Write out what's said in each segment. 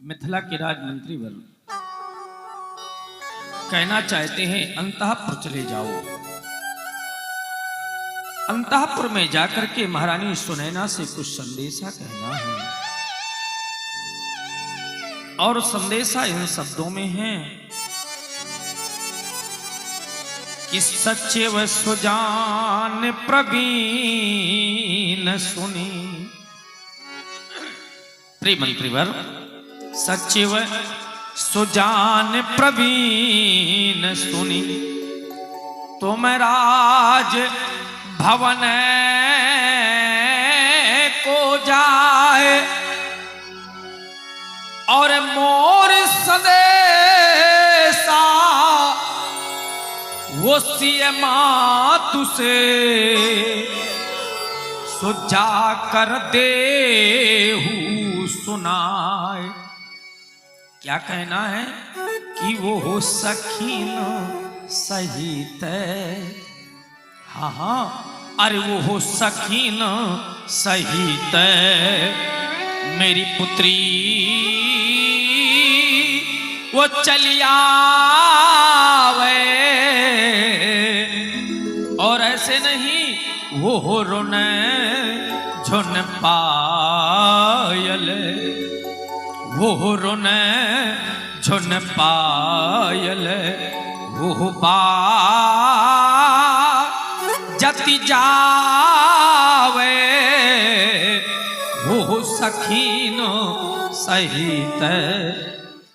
मिथिला के राजमंत्री वरुण कहना चाहते हैं अंतःपुर चले जाओ। अंतःपुर में जाकर के महारानी सुनैना से कुछ संदेशा कहना है और संदेशा इन शब्दों में है कि सच्चे व सुजान प्रवीण सुनी। प्रिय मंत्रीवर, सच्चे व सुजान प्रवीण सुनी तुम राज भवन को जाए और मोर संदेशा वो सिय मातु से सुजा कर देहु सुनाए। क्या कहना है कि वो हो सखीन सहित, हाँ हाँ, अरे वो हो सखीन सहित मेरी पुत्री वो चलिया और ऐसे नहीं वो हो रोने झुन पायल, वो हो रोने झुन पायल, वो बा जति जावे वो सखीन सहित।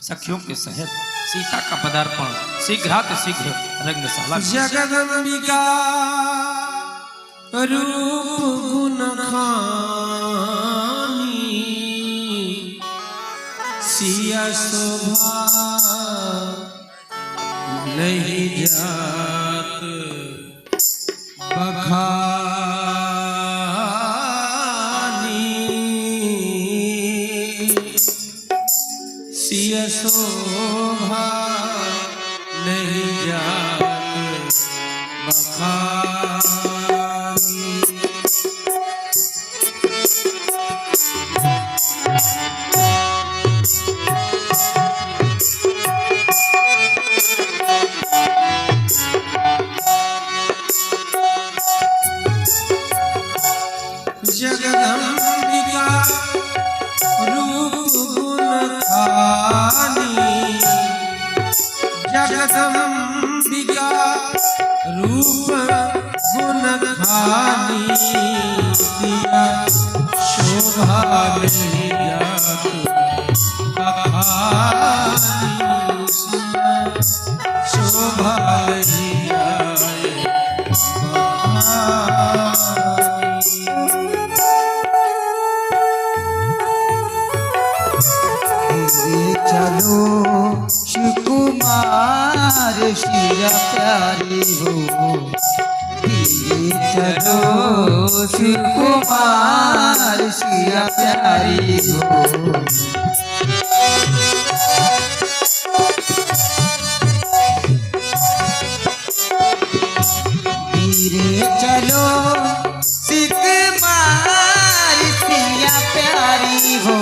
सखियों के सहित सीता का पदार्पण शीघ्रात शीघ्र रंगशाला। जगदम्बिका रूप गुण खानी सिया शोभा नहीं जात बखानी सिया शोभा नहीं जात बखानी। जगदम्बिका रूप गुण खानी, जगदम्बिका रूप गुण खानी सिया शोभा नहीं जात बखानी, सिया शोभा नहीं जाए चलो सुकुमार सिया प्यारी हो, चलो सुकुमार सिया प्यारी हो। धीरे चलो सुकुमार सिया प्यारी हो,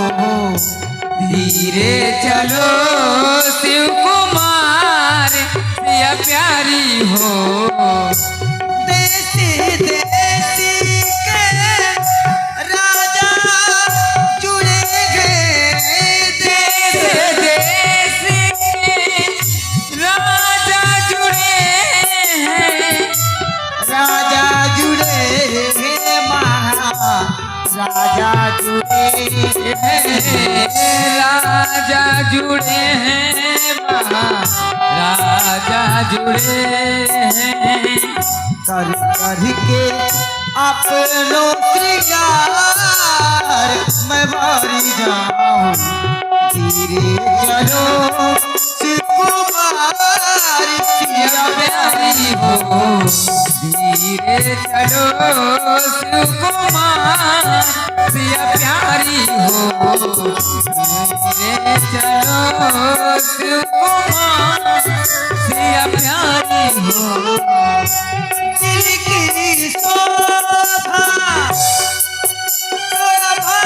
धीरे चलो शिव कुमार सिया प्यारी हो। देसी देसी के राजा जुड़े गए, देसी देसी के राजा जुड़े हैं, राजा जुड़े हैं राजा जुड़े हैं, राजा जुड़े हैं राजा जुड़े हैं। कर कर के अपनों श्रृंगार मैं बारी जाऊं, धीरे चलो सुकुमार सिया प्यारी हो, धीरे चलो सुकुमार सिया प्यारी हो, धीरे चलो सुकुमार सिया प्यारी हो। दिल की शोभा शोभा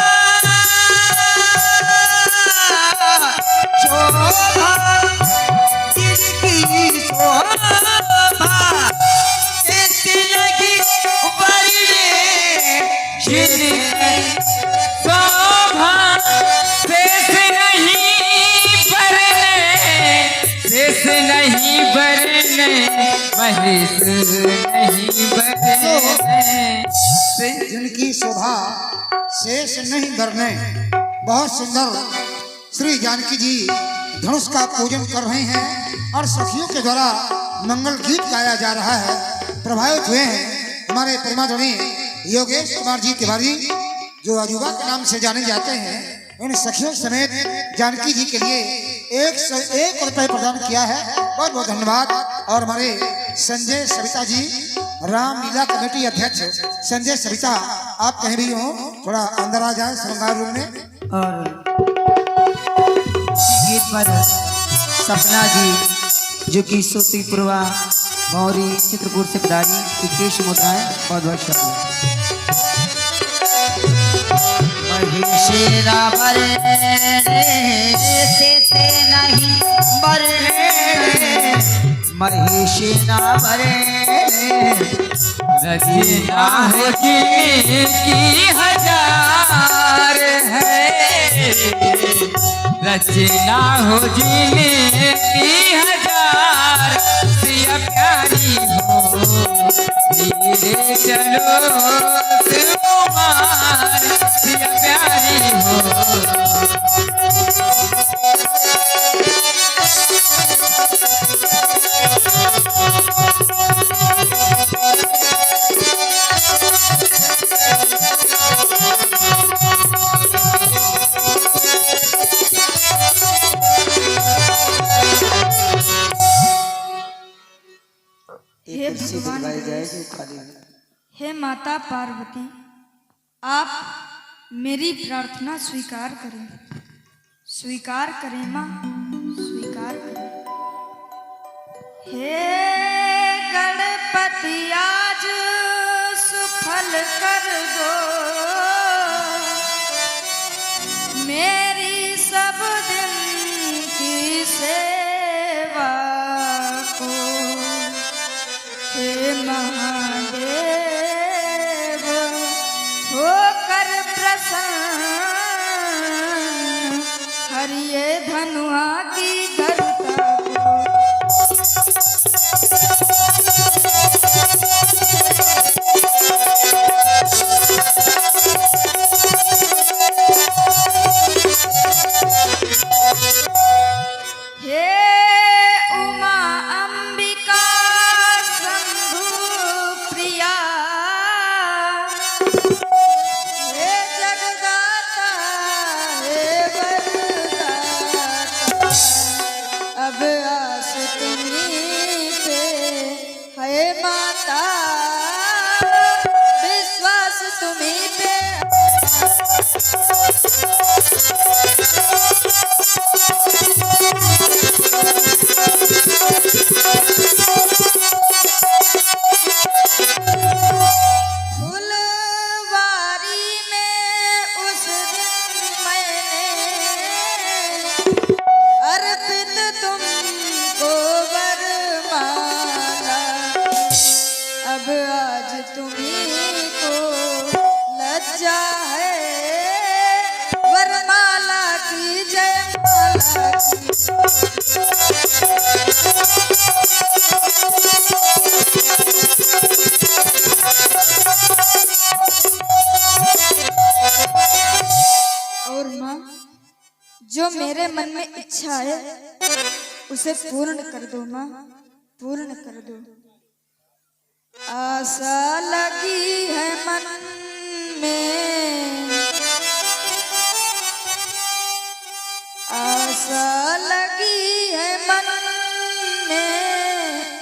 महेश नहीं बने। जिनकी शोभा शेष नहीं बरने। बहुत सुंदर श्री जानकी जी धनुष का पूजन कर रहे हैं और सखियों के द्वारा मंगल गीत गाया जा रहा है। प्रभावित हुए हैं हमारे परमाधुनी योगेश कुमार जी तिवारी, जो अजूबा के नाम से जाने जाते हैं। उन सखियों समेत जानकी जी के लिए 101 रुपए प्रदान किया है। बहुत बहुत धन्यवाद। और हमारे संजय सविता जी, रामलीला कमेटी अध्यक्ष संजय सविता, आप कहीं भी हो थोड़ा अंदर आ जाए श्रृंगार रूम में। और गीत पर सपना जी जो कि सोतीपुरवा मौरी चित्रकूट से पधारी, विकेश मुद्राएं बहुत बहुत शुक्रिया। महेशेरा भरे से नहीं भरे, महेशेरा भरे रचना है की हजार है, रचना हो जीने की हजार। सिया प्यारी हो धीरे चलो कुमार, सिया प्यारी हो। हे भगवान, हे माता पार्वती, आप मेरी प्रार्थना स्वीकार करें, स्वीकार करें माँ, स्वीकार करें। हे गणपति आज सुफल कर दो मेरी सब दिन की सेवा को। हे महादेव होकर प्रसन्न, हरिये धनुआ की धरता को। हे उमा अंबिका शंभु प्रिया, हे जगदाता हे वरदाता, अब आस तुम्हीं पे है माता, विश्वास तुम्हीं पे। फुलवारी में उस दिन मैंने अर्पित तुमको वरमाला, अब आज तुम्हीं को लज्जा है वरमाला की, जयमाला की। और माँ, जो मेरे मन में इच्छा है उसे पूर्ण कर दो माँ, पूर्ण कर दो। आशा लगी है मन में, आशा लगी है मन में,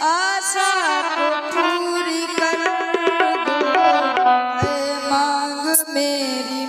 आशा को पूरी कर दो। है मांग मेरी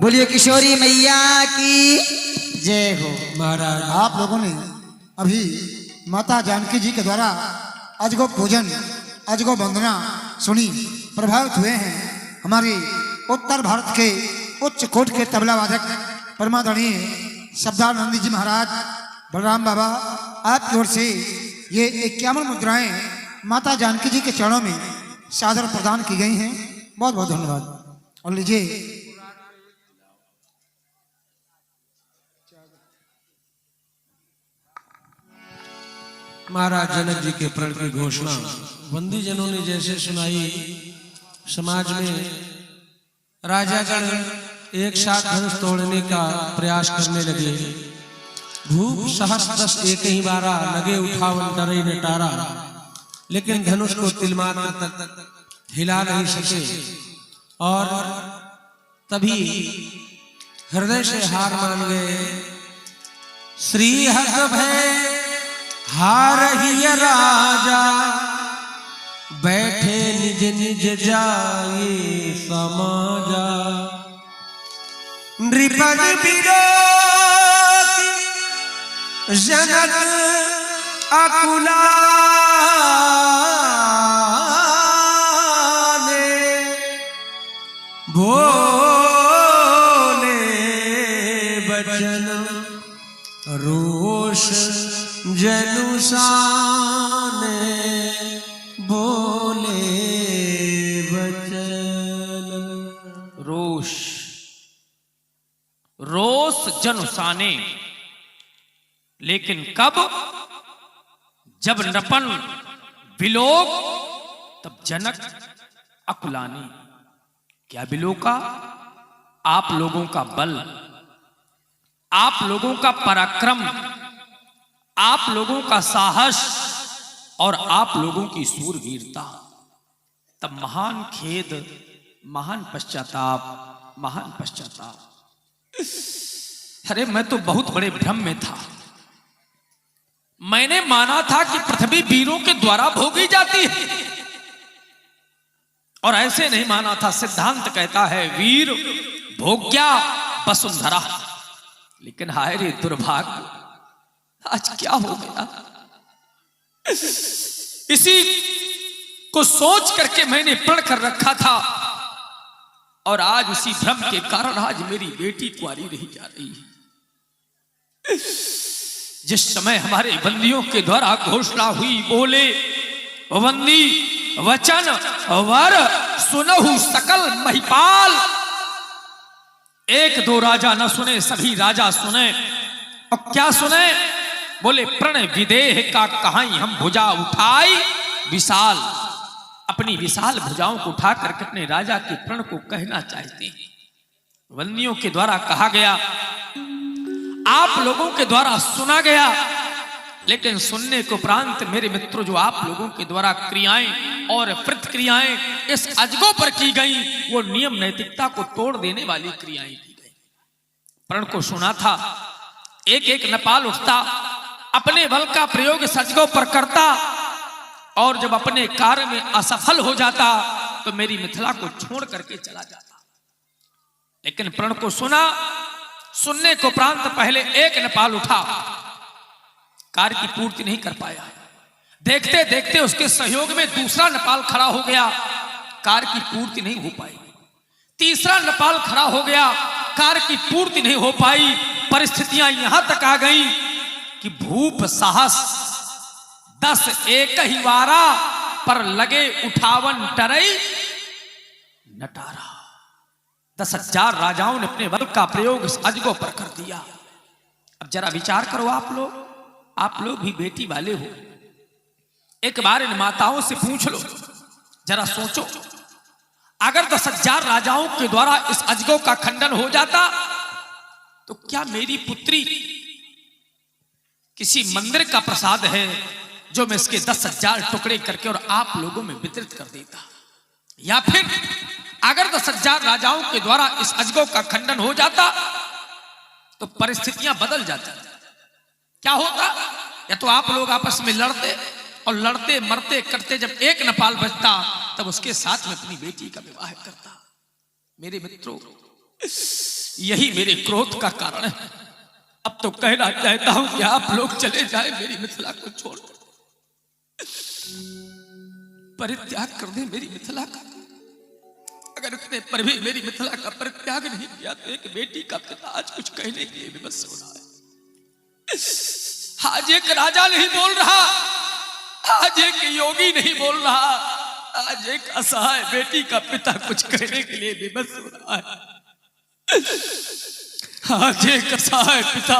बोलिए किशोरी मैया की जय हो। महाराज आप लोगों ने अभी माता जानकी जी के द्वारा अजगो पूजन अजगो वंदना सुनी, प्रभावित हुए हैं। हमारे उत्तर भारत के उच्च कोट के तबला वादक परमादरणीय शब्दानंद जी महाराज बलराम बाबा, आपकी ओर से ये 51 मुद्राएं माता जानकी जी के चरणों में सादर प्रदान की गई हैं। बहुत बहुत धन्यवाद। और लीजिए महाराज जनक जी के प्रण की घोषणा बंदी जनों ने जैसे सुनाई, समाज में राजागण एक साथ धनुष तोड़ने का प्रयास करने लगे। भूप सहस्त्रस एक ही बारा, लगे उठावन डरे नटारा, लेकिन धनुष को तिलमात्र तक हिला नहीं सके। और तभी हृदय से हार मान गए। श्री हत भय हार ही राजा, बैठे निज निज जाए समाजा। नृपद विरोध जनक अकुला बोले बचन रोष जनुसाने बोले बचन। रोष रोष जनुसाने, लेकिन कब? जब नृपन बिलोक, तब जनक अकुलाने। क्या बिलोका? आप लोगों का बल, आप लोगों का पराक्रम, आप लोगों का साहस और आप लोगों की सूरवीरता। तब महान खेद, महान पश्चाताप, महान पश्चाताप। अरे मैं तो बहुत बड़े भ्रम में था। मैंने माना था कि पृथ्वी वीरों के द्वारा भोगी जाती है, और ऐसे नहीं माना था। सिद्धांत कहता है वीर भोग्या वसुंधरा। लेकिन हाय रे दुर्भाग्य, आज क्या हो गया? इसी को सोच करके मैंने प्रण कर रखा था, और आज उसी भ्रम के कारण आज मेरी बेटी कुंवारी रही जा रही है। जिस समय हमारे बंदियों के द्वारा घोषणा हुई, बोले बंदी वचन वर सुनहु सकल महिपाल। एक दो राजा न सुने, सभी राजा सुने। और क्या सुने? बोले प्रण विदेह का कहाई हम भुजा उठाई विशाल। अपनी विशाल भुजाओं को उठा करके अपने राजा के प्रण को कहना चाहते हैं। बंदियों के द्वारा कहा गया, आप लोगों के द्वारा सुना गया, लेकिन सुनने के उपरांत मेरे मित्रों, जो आप लोगों के द्वारा क्रियाएं और प्रतिक्रियाएं इस अजगो पर की गई, वो नियम नैतिकता को तोड़ देने वाली क्रियाएं की गई। प्रण को सुना था, एक एक नेपाल उठता, अपने बल का प्रयोग इस अजगो पर करता, और जब अपने कार्य में असफल हो जाता तो मेरी मिथिला को छोड़ करके चला जाता। लेकिन प्रण को सुना, सुनने को उपरांत पहले एक नेपाल उठा, कार्य की पूर्ति नहीं कर पाया। देखते देखते उसके सहयोग में दूसरा नेपाल खड़ा हो गया, कार्य की पूर्ति नहीं हो पाई। तीसरा नेपाल खड़ा हो गया, कार्य की पूर्ति नहीं हो पाई। परिस्थितियां यहां तक आ गई कि भूप साहस 10 एक ही वारा, पर लगे उठावन टरई नटारा। 10,000 राजाओं ने अपने बल का प्रयोग इस अजगो पर कर दिया। अब जरा विचार करो, आप लोग भी बेटी वाले हो, एक बार इन माताओं से पूछ लो, जरा सोचो, अगर 10,000 राजाओं के द्वारा इस अजगो का खंडन हो जाता तो क्या मेरी पुत्री किसी मंदिर का प्रसाद है जो मैं इसके 10,000 टुकड़े करके और आप लोगों में वितरित कर देता, या फिर अगर 10,000 राजाओं के द्वारा इस अजगौ का खंडन हो जाता तो परिस्थितियां बदल जाती। क्या होता? या तो आप लोग आपस में लड़ते और लड़ते मरते करते जब एक नपाल बचता तब उसके साथ में अपनी बेटी का विवाह करता। मेरे मित्रों, यही मेरे क्रोध का कारण है। अब तो कहना चाहता हूं कि आप लोग चले जाए, मेरी मिथिला को छोड़कर परित्याग कर दे मेरी मिथिला का। अगर इतने पर भी मेरी मिथिला का परित्याग नहीं किया तो एक बेटी का पिता आज कुछ कहने के लिए विवश हो रहा है। आज एक राजा नहीं बोल रहा, आज एक योगी नहीं बोल रहा, आज एक असहाय बेटी का पिता कुछ कहने के लिए विवश हो रहा है। आज एक असहाय पिता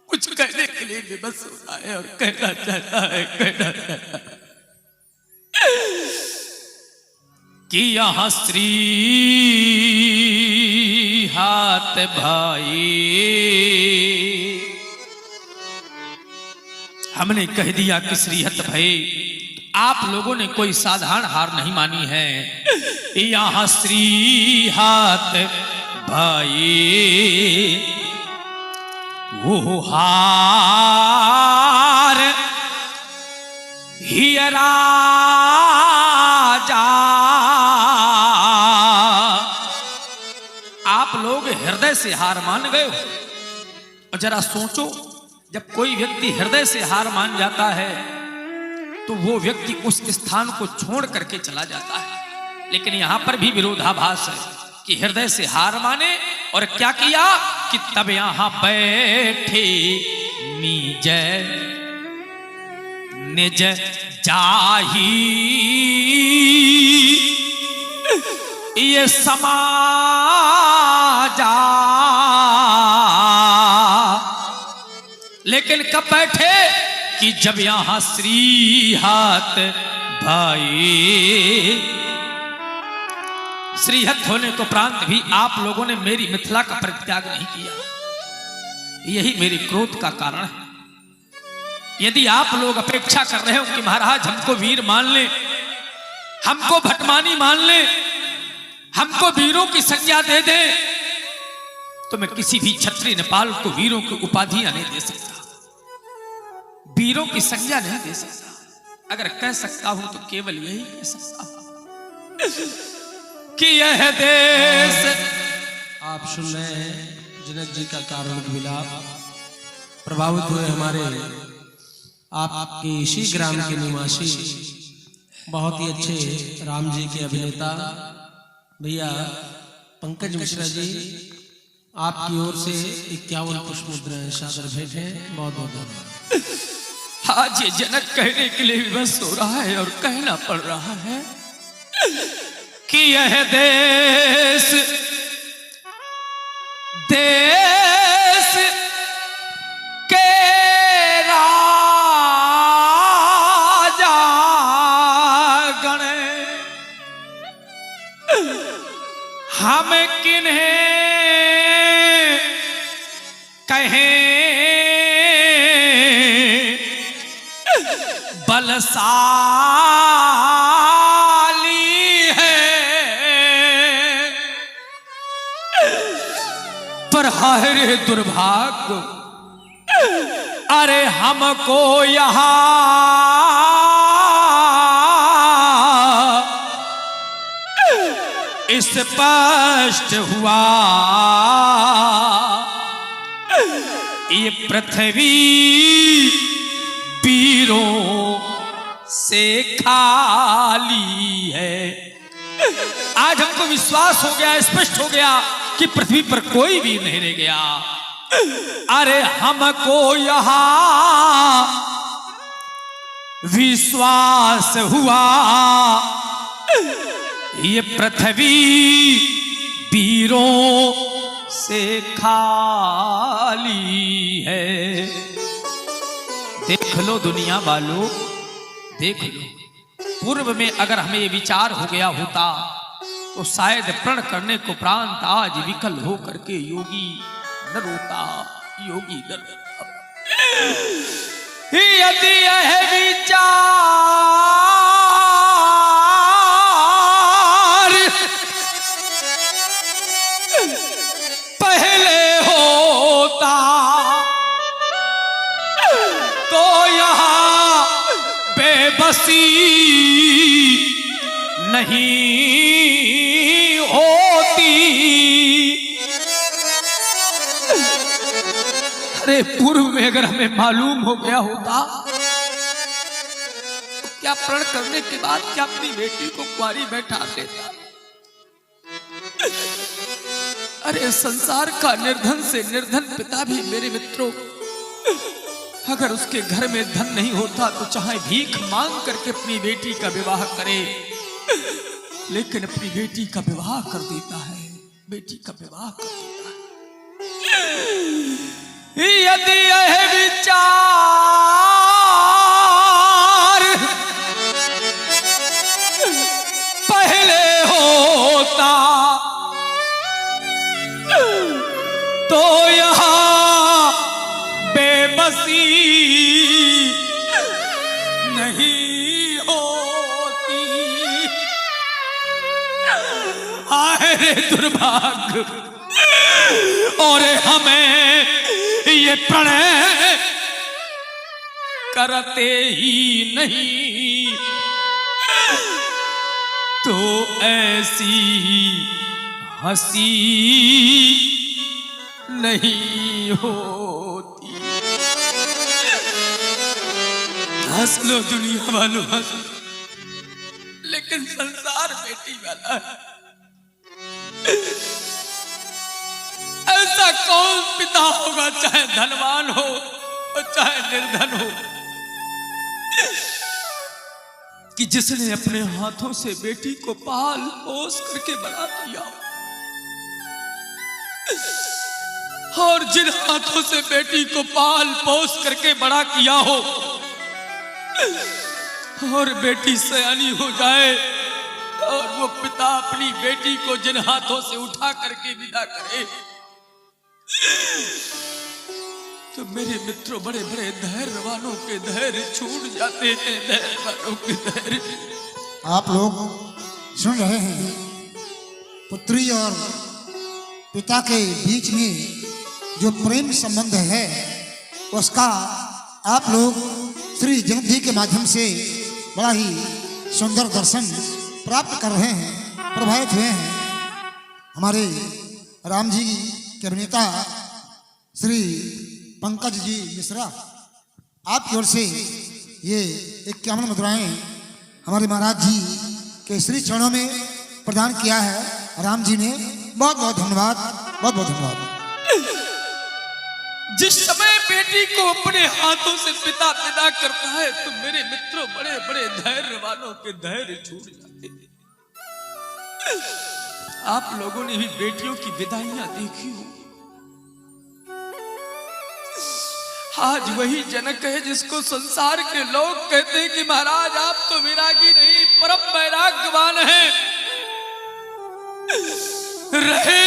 कुछ कहने के लिए विवश हो रहा है और कहना चाहता है कि यहाँ स्त्री हाथ भाई, हमने कह दिया कि श्रीहत भाई, आप लोगों ने कोई साधारण हार नहीं मानी है। यहाँ श्री हाथ भाई वो हार ही राजा। आप लोग हृदय से हार मान गए हो। और जरा सोचो, जब कोई व्यक्ति हृदय से हार मान जाता है तो वो व्यक्ति उस स्थान को छोड़ करके चला जाता है। लेकिन यहां पर भी विरोधाभास है कि हृदय से हार माने और क्या किया कि तब यहां बैठे निज निज जाही ये समाजा। लेकिन कब बैठे कि जब यहां श्री हाथ भाई, श्रीहत होने को उपरांत भी आप लोगों ने मेरी मिथिला का परित्याग नहीं किया। यही मेरे क्रोध का कारण है। यदि आप लोग अपेक्षा कर रहे हो कि महाराज हमको वीर मान ले, हमको भटमानी मान ले, हमको वीरों की संज्ञा दे दे, तो मैं किसी भी क्षत्रिय नेपाल को वीरों की उपाधियां नहीं दे सकता, वीरों की संज्ञा नहीं दे सकता। अगर कह सकता हूं तो केवल यही कह सकता हूं कि यह देश। आप सुन रहे हैं जनक जी का कारुणिक विलाप। प्रभावित हुए हमारे आपके इसी ग्राम के निवासी बहुत ही अच्छे राम जी के अभिनेता भैया पंकज मिश्रा जी, आपकी ओर से 51 पुष्प मुद्राएं सादर भेंट हैं। बहुत बहुत धन्यवाद। आज ये जनक कहने के लिए विवश हो रहा है और कहना पड़ रहा है कि यह देश देश के राजा गण हम किन्हें कहें बलशाली है, पर हाय रे दुर्भाग्य, अरे हमको यहाँ स्पष्ट हुआ ये पृथ्वी वीरों से खाली है। आज हमको विश्वास हो गया, स्पष्ट हो गया कि पृथ्वी पर कोई भी नहीं रह गया। अरे हमको यहां विश्वास हुआ ये पृथ्वी वीरों से खाली है। देख लो दुनिया वालों, देख लो, पूर्व में अगर हमें ये विचार हो गया होता तो शायद प्रण करने को प्रांत आज विकल हो करके योगी न रोता, योगी न रोता। यदि यह विचार पहले होता तो यहाँ बेबसी नहीं होती। अरे पूर्व में अगर हमें मालूम हो गया होता तो क्या प्रण करने के बाद क्या अपनी बेटी को कुंवारी बैठा देता। अरे संसार का निर्धन से निर्धन पिता भी मेरे मित्रों अगर उसके घर में धन नहीं होता तो चाहे भीख मांग करके अपनी बेटी का विवाह करे, लेकिन अपनी बेटी का विवाह कर देता है, बेटी का विवाह कर देता है। यदि यह विचार पहले होता तो यहाँ बेबसी नहीं होती। आए रे दुर्भाग्य, और हमें ये प्रणय करते ही नहीं तो ऐसी हंसी नहीं होती। हंस लो दुनिया वालों, हंस लो, लेकिन संसार बेटी वाला है। ऐसा कौन पिता होगा, चाहे धनवान हो और चाहे निर्धन हो, कि जिसने अपने हाथों से बेटी को पाल पोस करके बड़ा किया, और जिन हाथों से बेटी को पाल पोस करके बड़ा किया हो और बेटी सयानी हो जाए और वो पिता अपनी बेटी को जिन हाथों से उठा करके विदा करे, तो मेरे मित्रों बड़े बड़े धैर्यवानों के धैर्य छूट जाते हैं, धैर्यवानों के धैर्य। आप लोग सुन रहे हैं, पुत्री और पिता के बीच में जो प्रेम संबंध है उसका आप लोग श्री जगत के माध्यम से बड़ा ही सुंदर दर्शन प्राप्त कर रहे हैं, प्रभावित हुए हैं। हमारे राम जी के अभिनेता श्री पंकज जी मिश्रा, आपकी ओर से ये 51 मुद्राएं हमारे महाराज जी के श्री चरणों में प्रदान किया है राम जी ने। बहुत बहुत धन्यवाद, बहुत बहुत धन्यवाद। जिस समय बेटी को अपने हाथों से पिता विदा करता है तो मेरे मित्रों बड़े बड़े धैर्य वालों के धैर्य छूट जाते हैं। आप लोगों ने भी बेटियों की विदाइयां देखी हो। आज वही जनक है जिसको संसार के लोग कहते हैं कि महाराज आप तो विरागी नहीं परम वैराग्यवान हैं। रहे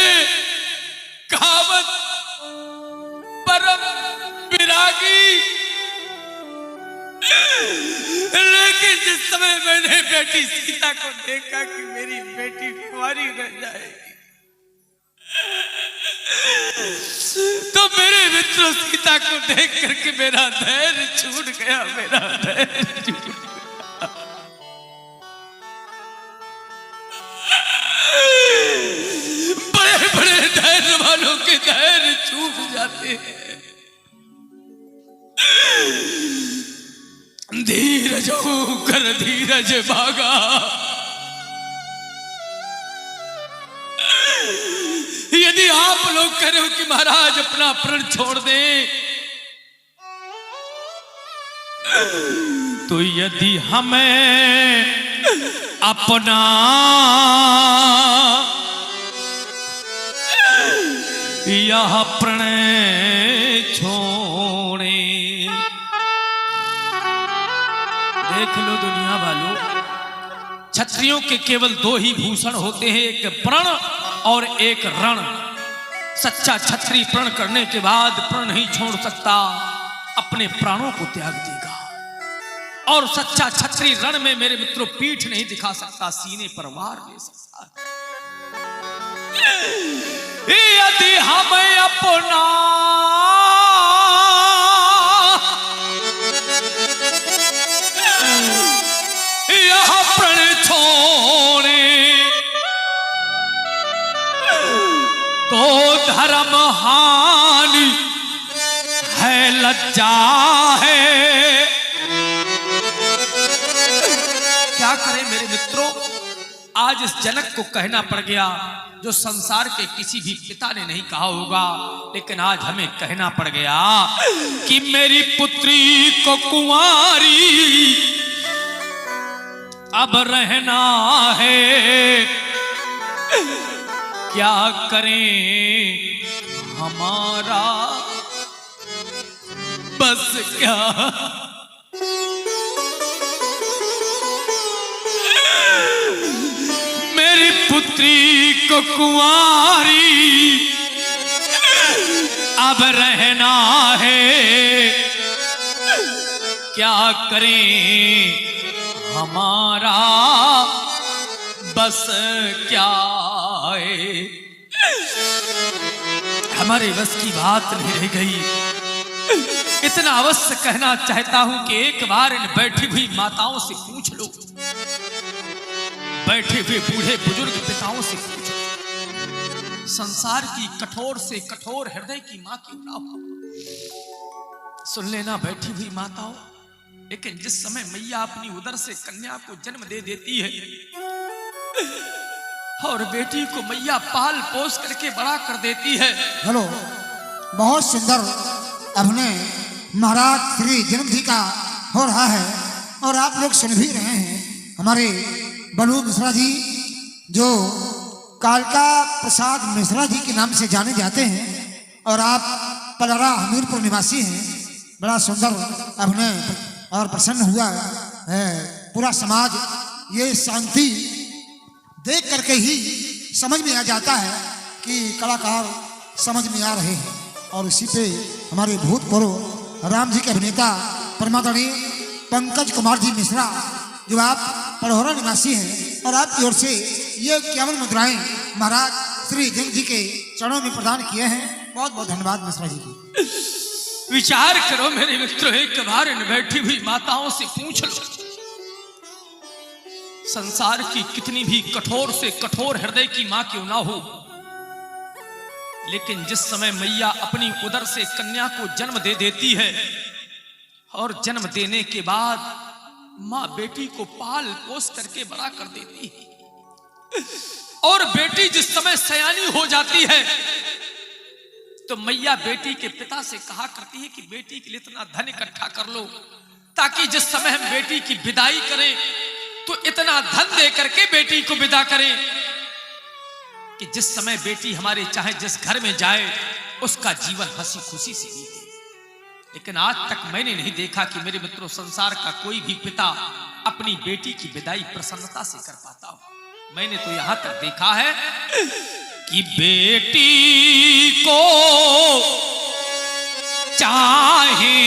कहावत परम विरागी, लेकिन जिस समय मैंने बेटी सीता को देखा कि मेरी बेटी कुंवारी रह जाएगी तो मेरे मित्रों सीता को देख करके मेरा धैर्य छूट गया, मेरा धैर्य छूट गया। बड़े बड़े धैर्य वालों के धैर्य छूट जाते हैं। धीरज होकर धीरज भागा, यदि आप लोग कह रहे हो कि महाराज अपना प्रण छोड़ दे, तो यदि हमें अपना यह प्रणय छोड़े। देख लो दुनिया वालों, क्षत्रियों के केवल दो ही भूषण होते हैं, एक प्रण और एक रण। सच्चा क्षत्रिय प्रण करने के बाद प्रण नहीं छोड़ सकता, अपने प्राणों को त्याग देगा। और सच्चा छत्री रण में मेरे मित्रों पीठ नहीं दिखा सकता, सीने पर वार ले सकता। यदि हम अपना यह प्रण छोड़े तो धर्म हानि है, लज्जा है। क्या करें मेरे मित्रों, आज इस जनक को कहना पड़ गया जो संसार के किसी भी पिता ने नहीं कहा होगा, लेकिन आज हमें कहना पड़ गया कि मेरी पुत्री को कुंवारी अब रहना है। क्या करें हमारा बस क्या, मेरी पुत्री को कुंवारी अब रहना है। क्या करें हमारा बस क्या है। हमारे बस की बात नहीं रह गई। इतना अवश्य कहना चाहता हूं कि एक बार इन बैठी हुई माताओं से पूछ लो, बैठे हुए बूढ़े बुजुर्ग पिताओं से पूछ लो, संसार की कठोर से कठोर हृदय की मां क्यों ना हो। सुन लेना बैठी हुई माताओं, लेकिन जिस समय मैया अपनी उदर से कन्या को जन्म दे देती है और बेटी को मैया पाल पोस करके बड़ा कर देती है। हेलो, बहुत सुंदर अभिनय महाराज श्री जन्म जी का हो रहा है और आप लोग सुन भी रहे हैं। हमारे बलू मिश्रा जी जो कालका प्रसाद मिश्रा जी के नाम से जाने जाते हैं और आप पलरा हमीरपुर निवासी हैं। बड़ा सुंदर अभिनय और प्रसन्न हुआ है पूरा समाज। ये शांति देख करके ही समझ में आ जाता है कि कलाकार समझ में आ रहे हैं। और इसी पे हमारे भूतपूर्व राम जी के अभिनेता परमादरणीय पंकज कुमार जी मिश्रा जो आप पड़ोरा निवासी हैं और आपकी ओर से ये 51 मुद्राएं महाराज श्री जंग जी के चरणों में प्रदान किए हैं। बहुत बहुत धन्यवाद मिश्रा जी की। विचार करो मेरे मित्रों, एक बार इन बैठी हुई माताओं से पूछ लो, संसार की कितनी भी कठोर से कठोर हृदय की मां क्यों ना हो, लेकिन जिस समय मैया अपनी उदर से कन्या को जन्म दे देती है और जन्म देने के बाद मां बेटी को पाल पोस करके बड़ा कर देती है और बेटी जिस समय सयानी हो जाती है तो मैया बेटी के पिता से कहा करती है कि बेटी के लिए इतना धन इकट्ठा कर लो ताकि जिस समय हम बेटी की विदाई करें तो इतना धन दे करके बेटी को विदा करें कि जिस समय बेटी हमारे चाहे जिस घर में जाए उसका जीवन हंसी खुशी से बीते। लेकिन आज तक मैंने नहीं देखा कि मेरे मित्रों संसार का कोई भी पिता अपनी बेटी की विदाई प्रसन्नता से कर पाता हो। मैंने तो यहां तक देखा है कि बेटी को चाहे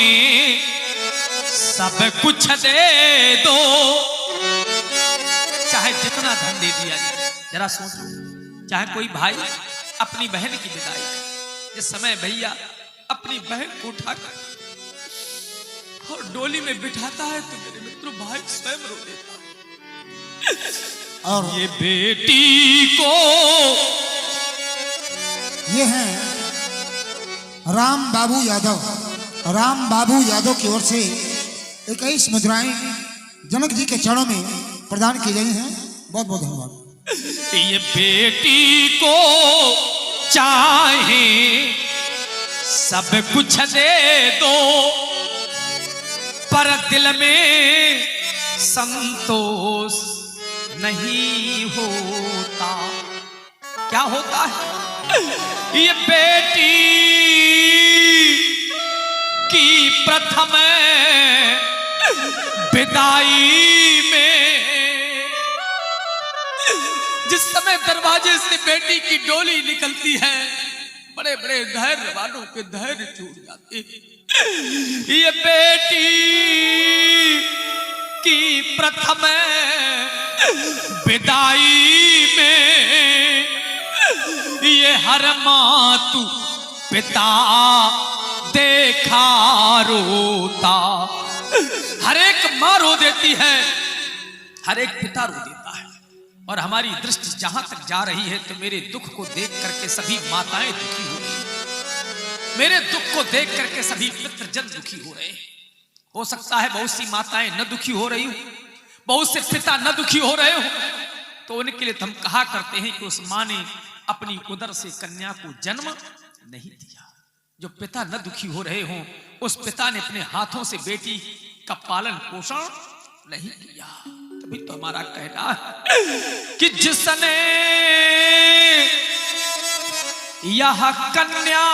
सब कुछ दे दो, चाहे जितना धन दे दिया जाए। जरा सोचो, चाहे कोई भाई अपनी बहन की विदाई, जिस समय भैया अपनी बहन को उठाकर और डोली में बिठाता है तो मेरे मित्रों भाई स्वयं रो देता है। और ये बेटी को, ये हैं राम बाबू यादव। राम बाबू यादव की ओर से 21 मुद्राएं जनक जी के चरणों में प्रदान की गई हैं। बहुत बहुत धन्यवाद। ये बेटी को चाहे सब कुछ दे दो पर दिल में संतोष नहीं होता। क्या होता है? ये बेटी की प्रथम विदाई में जिस समय दरवाजे से बेटी की डोली निकलती है बड़े बड़े धैर्य वालों के धैर्य टूट जाते हैं। ये बेटी की प्रथम विदाई में ये हर मातु पिता देखा रोता। हर एक माँ रो देती है, हर एक पिता रो देता है। और हमारी दृष्टि जहां तक जा रही है तो मेरे दुख को देख करके सभी माताएं दुखी हो रही हैं, मेरे दुख को देख करके सभी पितृजन दुखी हो रहे हैं। हो सकता है बहुत सी माताएं न दुखी हो रही हो, बहुत से पिता न दुखी हो रहे हो, तो उनके लिए हम कहा करते हैं कि उस माँ ने अपनी उदर से कन्या को जन्म नहीं दिया। जो पिता न दुखी हो रहे हों, उस पिता ने अपने हाथों से बेटी का पालन पोषण नहीं किया। तभी तो हमारा कहना है कि जिसने यह कन्या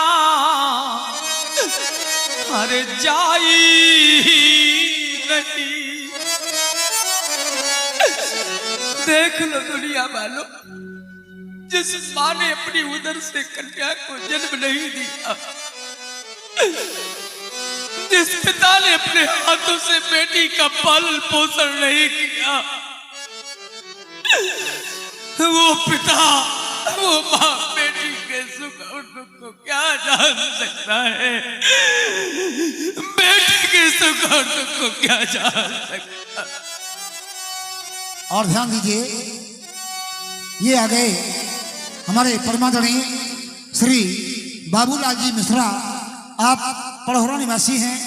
अरे जाई नहीं। देख लो दुनिया वालों, जिस माँ ने अपनी उदर से कन्या को जन्म नहीं दिया, जिस पिता ने अपने हाथों से बेटी का पालन पोषण नहीं किया, वो पिता, वो माँ बेटी के सुख और दुख को क्या जान सकता है? बेटी के सुख और दुख को क्या जान सकता है? और ध्यान दीजिए, ये आ गए हमारे परमादरणीय श्री बाबूलाल जी मिश्रा। आप पड़होरा निवासी हैं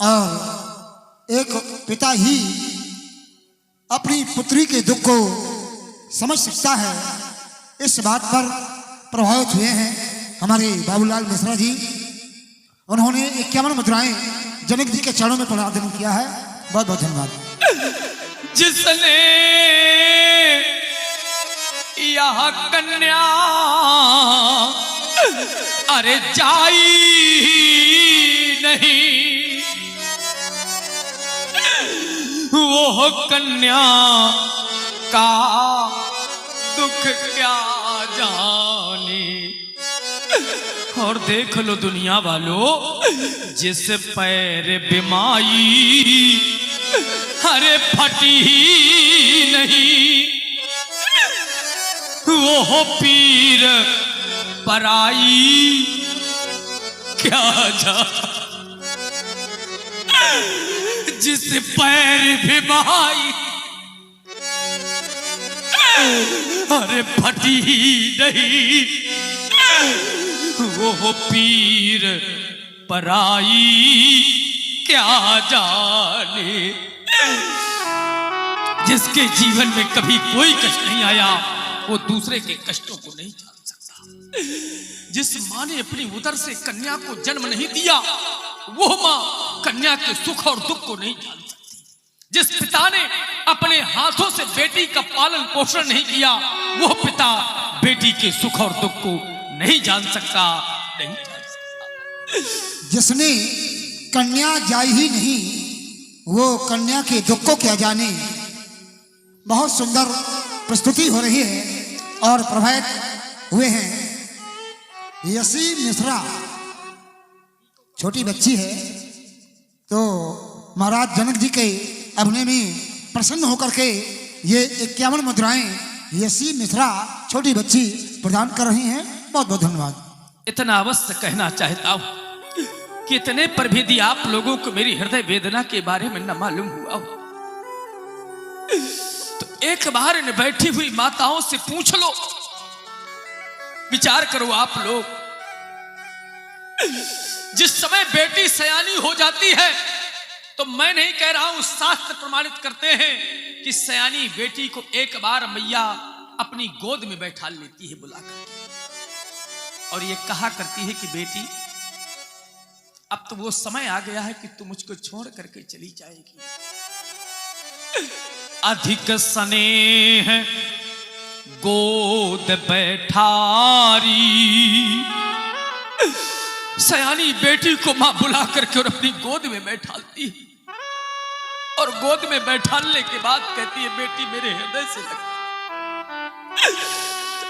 और एक पिता ही अपनी पुत्री के दुख को समझ सकता है, इस बात पर प्रभावित हुए हैं हमारे बाबूलाल मिश्रा जी। उन्होंने 51 मुद्राएं जनक जी के चरणों में प्रदान किया है। बहुत बहुत धन्यवाद। जिसने यह कन्या अरे जाई नहीं, वो कन्या का दुख क्या जाने। और देख लो दुनिया वालों, जिस पैर बिमाई अरे फटी ही नहीं, वो पीर पराई क्या जा। जिस पैर बिमाई अरे फटी ही नहीं, वो पीर पराई क्या जाने। जिसके जीवन में कभी कोई कष्ट नहीं आया, वो दूसरे के कष्टों को नहीं जान सकता। जिस माँ ने अपनी उदर से कन्या को जन्म नहीं दिया, वो माँ कन्या के सुख और दुख को नहीं जान सकती। जिस पिता ने अपने हाथों से बेटी का पालन पोषण नहीं किया, वो पिता बेटी के सुख और दुख को नहीं जान सकता, नहीं जान सकता। जिसने कन्या जाई ही नहीं, वो कन्या के दुख को क्या जाने। बहुत सुंदर प्रस्तुति हो रही है और प्रभावित हुए हैं यसी मिश्रा। छोटी बच्ची है तो महाराज जनक जी के अभिनय में प्रसन्न होकर के ये 51 मुद्राएं यसी मिश्रा छोटी बच्ची प्रदान कर रही हैं। बहुत बहुत धन्यवाद। इतना अवश्य कहना चाहता हूं कि इतने पर भी यदि आप लोगों को मेरी हृदय वेदना के बारे में न मालूम हुआ हो, तो एक बार इन बैठी हुई माताओं से पूछ लो, विचार करो आप लोग। जिस समय बेटी सयानी हो जाती है, तो मैं नहीं कह रहा हूं, शास्त्र प्रमाणित करते हैं कि सयानी बेटी को एक बार मैया अपनी गोद में बैठा लेती है बुलाकर, और ये कहा करती है कि बेटी अब तो वो समय आ गया है कि तू मुझको छोड़ करके चली जाएगी। अधिक स्नेह गोद बैठारी। सयानी बेटी को मां बुला करके और अपनी गोद में बैठाती है, और गोद में बैठाने के बाद कहती है, बेटी मेरे हृदय से लग।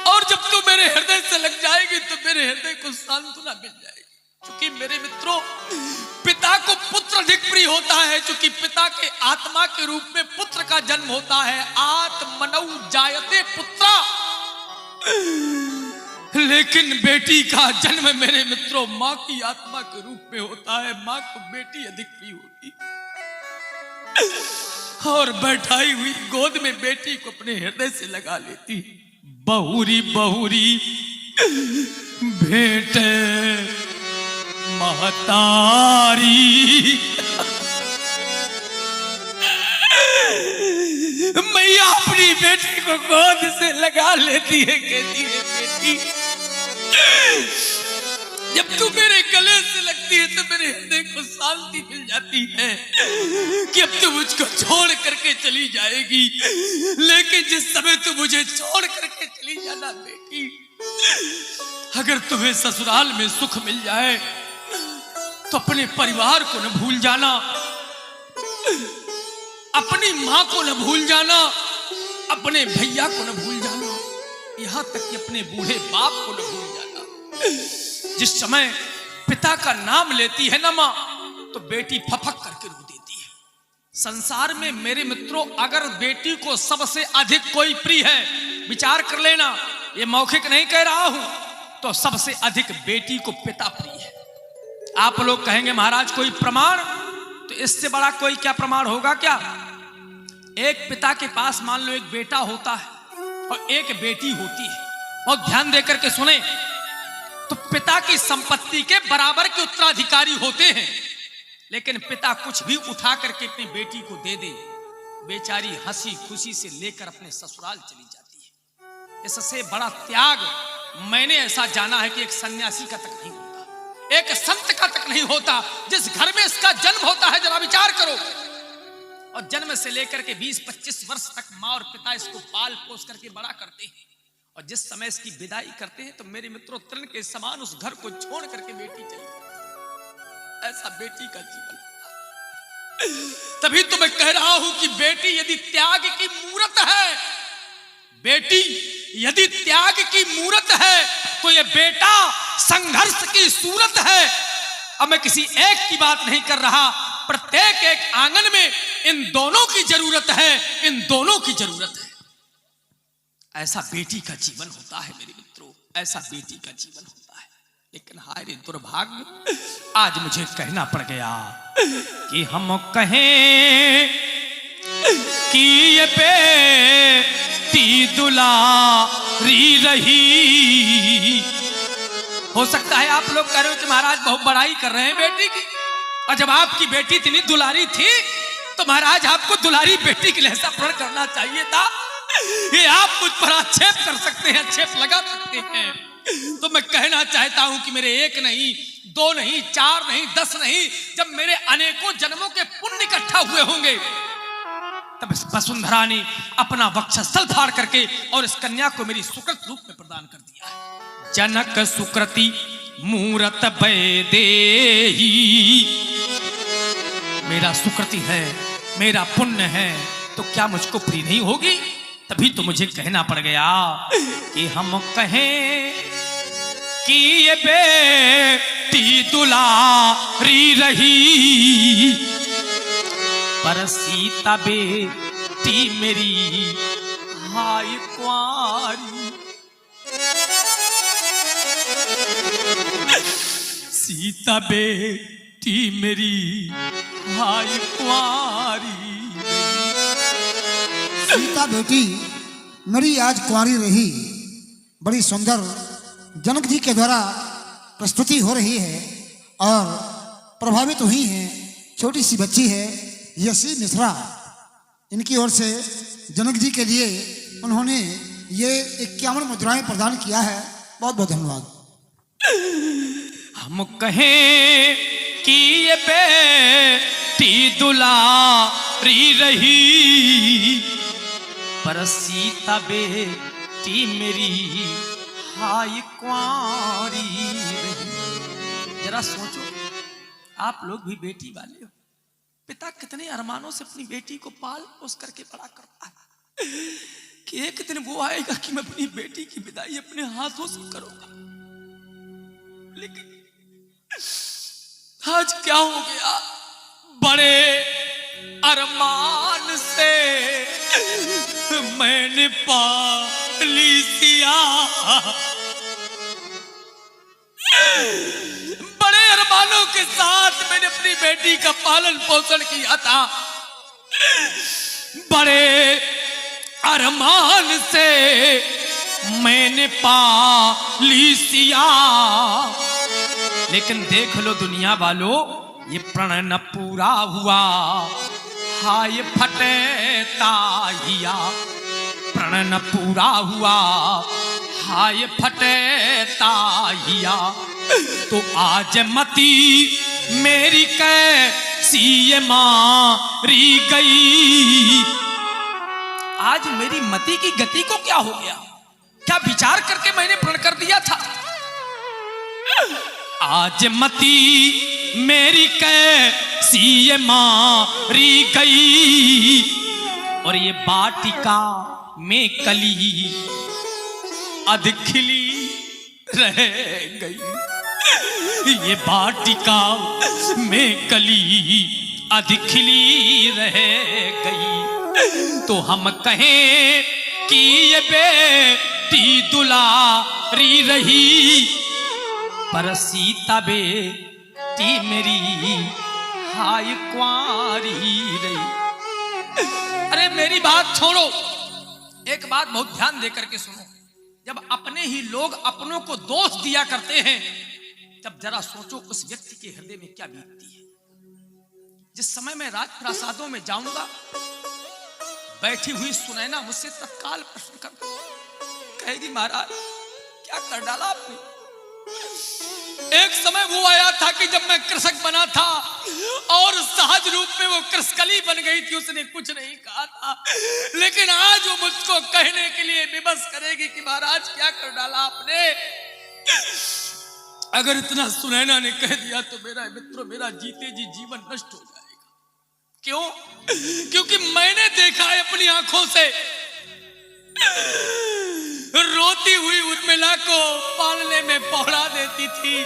और जब तू मेरे हृदय से लग जाएगी तो मेरे हृदय को सांत्वना मिल जाएगी। क्योंकि मेरे मित्रों, पिता अधिक प्रिय होता है, क्योंकि पिता के आत्मा के रूप में पुत्र का जन्म होता है। आत्मनौ जायते पुत्रा, लेकिन बेटी का जन्म मेरे मित्रों मां की आत्मा के रूप में होता है। मां को बेटी अधिक प्रिय होती और बैठाई हुई गोद में बेटी को अपने हृदय से लगा लेती। बहुरी बहुरी भेंट महतारी, मैया अपनी बेटी को गोद से लगा लेती है, कहती है बेटी जब तू मेरे गले से लगती है तो मेरे हृदय को शांति मिल जाती है कि अब तू मुझको छोड़ करके चली जाएगी, लेकिन जिस समय तू मुझे छोड़ करके चली जाना बेटी, अगर तुम्हें ससुराल में सुख मिल जाए तो अपने परिवार को न भूल जाना, अपनी मां को न भूल जाना, अपने भैया को न भूल जाना, यहां तक कि अपने बूढ़े बाप को न भूल जाना। जिस समय पिता का नाम लेती है ना मां, तो बेटी फफक करके रो देती है। संसार में मेरे मित्रों अगर बेटी को सबसे अधिक कोई प्रिय है, विचार कर लेना, ये मौखिक नहीं कह रहा हूं, तो सबसे अधिक बेटी को पिता प्रिय है। आप लोग कहेंगे महाराज कोई प्रमाण, तो इससे बड़ा कोई क्या प्रमाण होगा क्या? एक पिता के पास मान लो एक बेटा होता है और एक बेटी होती है, बहुत ध्यान देकर के सुने, तो पिता की संपत्ति के बराबर के उत्तराधिकारी होते हैं, लेकिन पिता कुछ भी उठा करके अपनी बेटी को दे दे, बेचारी हंसी खुशी से लेकर अपने ससुराल चली जाती है। इससे बड़ा त्याग मैंने ऐसा जाना है कि एक सन्यासी का तक नहीं होता, एक संत का तक नहीं होता। जिस घर में इसका जन्म होता है, जरा विचार करो, और जन्म से लेकर के 20-25 वर्ष तक माँ और पिता इसको पाल पोस करके बड़ा करते हैं, और जिस समय इसकी विदाई करते हैं तो मेरे मित्रों तृण के समान उस घर को छोड़ करके बेटी चली जाती। ऐसा बेटी का जीवन होता है। तभी तो मैं कह रहा हूं कि बेटी यदि त्याग की मूरत है, बेटी यदि त्याग की मूरत है, तो ये बेटा संघर्ष की सूरत है। अब मैं किसी एक की बात नहीं कर रहा, प्रत्येक एक आंगन में इन दोनों की जरूरत है, इन दोनों की जरूरत है। ऐसा बेटी का जीवन होता है मेरे मित्रों, ऐसा बेटी का जीवन होता है। लेकिन हाय रे दुर्भाग्य, आज मुझे कहना पड़ गया कि हम कहें कि ये बेटी दुलारी रही। हो सकता है आप लोग कह रहे हो कि महाराज बहुत बड़ाई कर रहे हैं बेटी की, और जब आपकी बेटी इतनी दुलारी थी तो महाराज आपको दुलारी बेटी की लहजा पूर्ण करना चाहिए था। ये आप मुझ पर आक्षेप कर सकते हैं, आक्षेप लगा सकते हैं, तो मैं कहना चाहता हूं कि मेरे एक नहीं, दो नहीं, चार नहीं, 10 नहीं, जब मेरे अनेकों जन्मों के पुण्य इकट्ठा हुए होंगे, तब इस वसुंधरा ने अपना वक्षस्थल फाड़ करके और इस कन्या को मेरी सुकृत रूप में प्रदान कर दिया है। जनक सुकृति मूरत बैदेही, मेरा सुकृति है, मेरा पुण्य है, तो क्या मुझको प्रिय नहीं होगी? तभी तो मुझे कहना पड़ गया कि हम कहें कि ये बेटी दुलारी रही, पर सीता बेटी मेरी हाय कुंवारी। सीता बेटी मेरी हाय कुंवारी। सीता बेटी मेरी आज कुंवारी रही। बड़ी सुंदर जनक जी के द्वारा प्रस्तुति हो रही है और प्रभावित हुई है। छोटी सी बच्ची है यशी मिश्रा, इनकी ओर से जनक जी के लिए उन्होंने ये 51 मुद्राएं प्रदान किया है। बहुत बहुत धन्यवाद। हम कहें कि ये बेटी दुलारी रही, पर सीता बेटी मेरी हाय कुंवारी रही। जरा सोचो, आप लोग भी बेटी वाले हो, पिता कितने अरमानों से अपनी बेटी को पाल पोस करके बड़ा करता है कि एक दिन वो आएगा कि मैं अपनी बेटी की विदाई अपने हाथों से करूंगा। लेकिन आज क्या हो गया, बड़े अरमान से मैंने पाली सिया, बड़े अरमानों के साथ मैंने अपनी बेटी का पालन पोषण किया था, बड़े अरमान से मैंने पाली सिया। लेकिन देख लो दुनिया वालों, ये प्रण न पूरा हुआ, हाय फटे ताहिया, प्रण न पूरा हुआ, हाय फटे ताहिया। तो आज मती मेरी कैसी ये मारी गई, आज मेरी मती की गति को क्या हो गया? क्या विचार करके मैंने प्रण कर दिया था? आज मती मेरी कैसी ये मारी गई, और ये बाटिका में कली अध खिली रह गई, ये बाटिका में कली अध खिली रह गई। तो हम कहें कि ये बेटी दुलारी रही, पर सीता बेटी मेरी हाय कुंवारी रही। अरे मेरी बात छोड़ो, एक बात बहुत ध्यान देकर के सुनो। जब अपने ही लोग अपनों को दोष दिया करते हैं, तब जरा सोचो उस व्यक्ति के हृदय में क्या बीतती है। जिस समय मैं राजप्रासादों में जाऊंगा, बैठी हुई सुनैना मुझसे तत्काल प्रश्न कर कहेगी, महाराज क्या कर डाला आपने? एक समय वो आया था कि जब मैं कृषक बना था और सहज रूप में वो कृषकली बन गई थी, उसने कुछ नहीं कहा था, लेकिन आज वो मुझको कहने के लिए विवश करेगी कि महाराज क्या कर डाला आपने। अगर इतना सुनैना ने कह दिया तो मेरा मित्रों, मेरा जीते जी जीवन नष्ट हो जाएगा। क्यों? क्योंकि मैंने देखा है अपनी आंखों से, रोती हुई उर्मिला को पालने में पहुंचा देती थी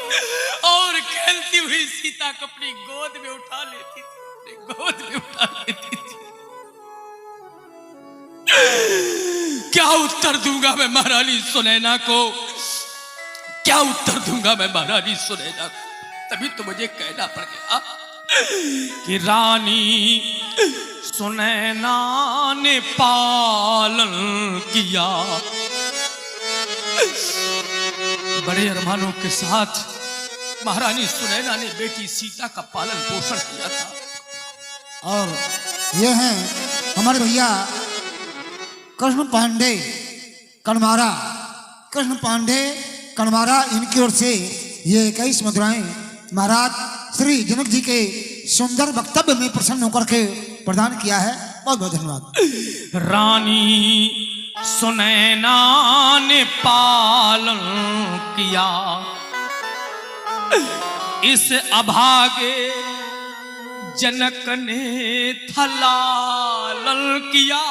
और खेलती हुई सीता को अपनी गोद में उठा लेती थी, अपनी गोद में उठा लेती थी। क्या उत्तर दूंगा मैं महारानी सुनैना को? क्या उत्तर दूंगा मैं महारानी सुनैना को? तभी तो मुझे कहना पड़ गया कि रानी सुनैना ने पालन किया, बड़े अरमानों के साथ महारानी सुनैना ने बेटी सीता का पालन पोषण किया था। और ये हैं हमारे भैया कृष्ण पांडे कनमारा, कृष्ण पांडे कनमारा, इनकी ओर से ये 21 मुद्राएं महाराज श्री जनक जी के सुंदर वक्तव्य में प्रसन्न होकर के प्रदान किया है। बहुत बहुत धन्यवाद। रानी सुनैना ने पालन किया, इस अभागे जनक ने थलालल किया।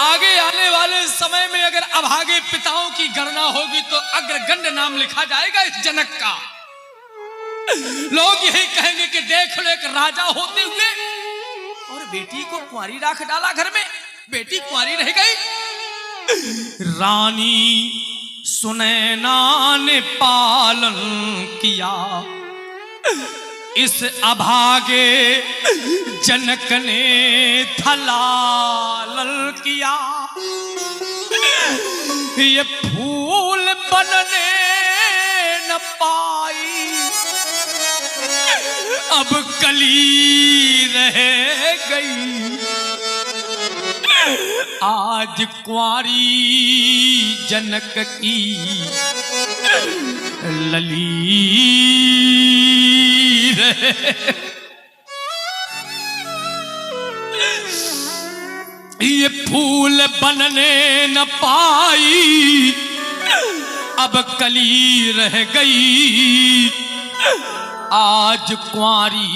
आगे आने वाले समय में अगर अभागे पिताओं की गणना होगी तो अग्रगण्य नाम लिखा जाएगा इस जनक का। लोग यही कहेंगे कि देख लो एक राजा होते हुए और बेटी को कुंवारी रख डाला घर में, बेटी कुंवारी रह गई। रानी सुनैना ने पालन किया, इस अभागे जनक ने थलालल किया। ये फूल बनने न पाई, अब कली रह गई। आज कुंवारी जनक की लली रहे। ये फूल बनने न पाई, अब कली रह गई। आज कुंवारी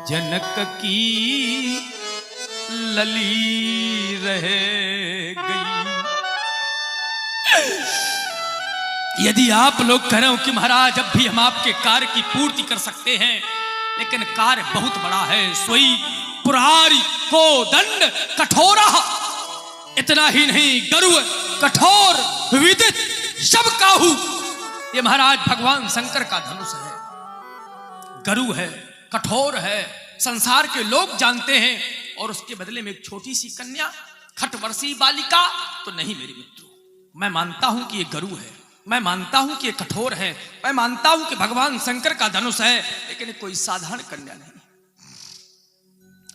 जनक की लली रह गई। यदि आप लोग कह रहे हो कि महाराज अब भी हम आपके कार्य की पूर्ति कर सकते हैं लेकिन कार्य बहुत बड़ा है। सोई पुरारी को दंड कठोरा, इतना ही नहीं गरु कठोर विदित सब काहू। ये महाराज भगवान शंकर का धनुष है, गरु है, कठोर है, संसार के लोग जानते हैं। और उसके बदले में एक छोटी सी कन्या, खटवर्षी बालिका, तो नहीं मेरे मित्रों, मैं मानता हूं कि ये गरु है, मैं मानता हूं कि ये कठोर है, मैं मानता हूं कि भगवान शंकर का धनुष है, लेकिन कोई साधारण कन्या नहीं।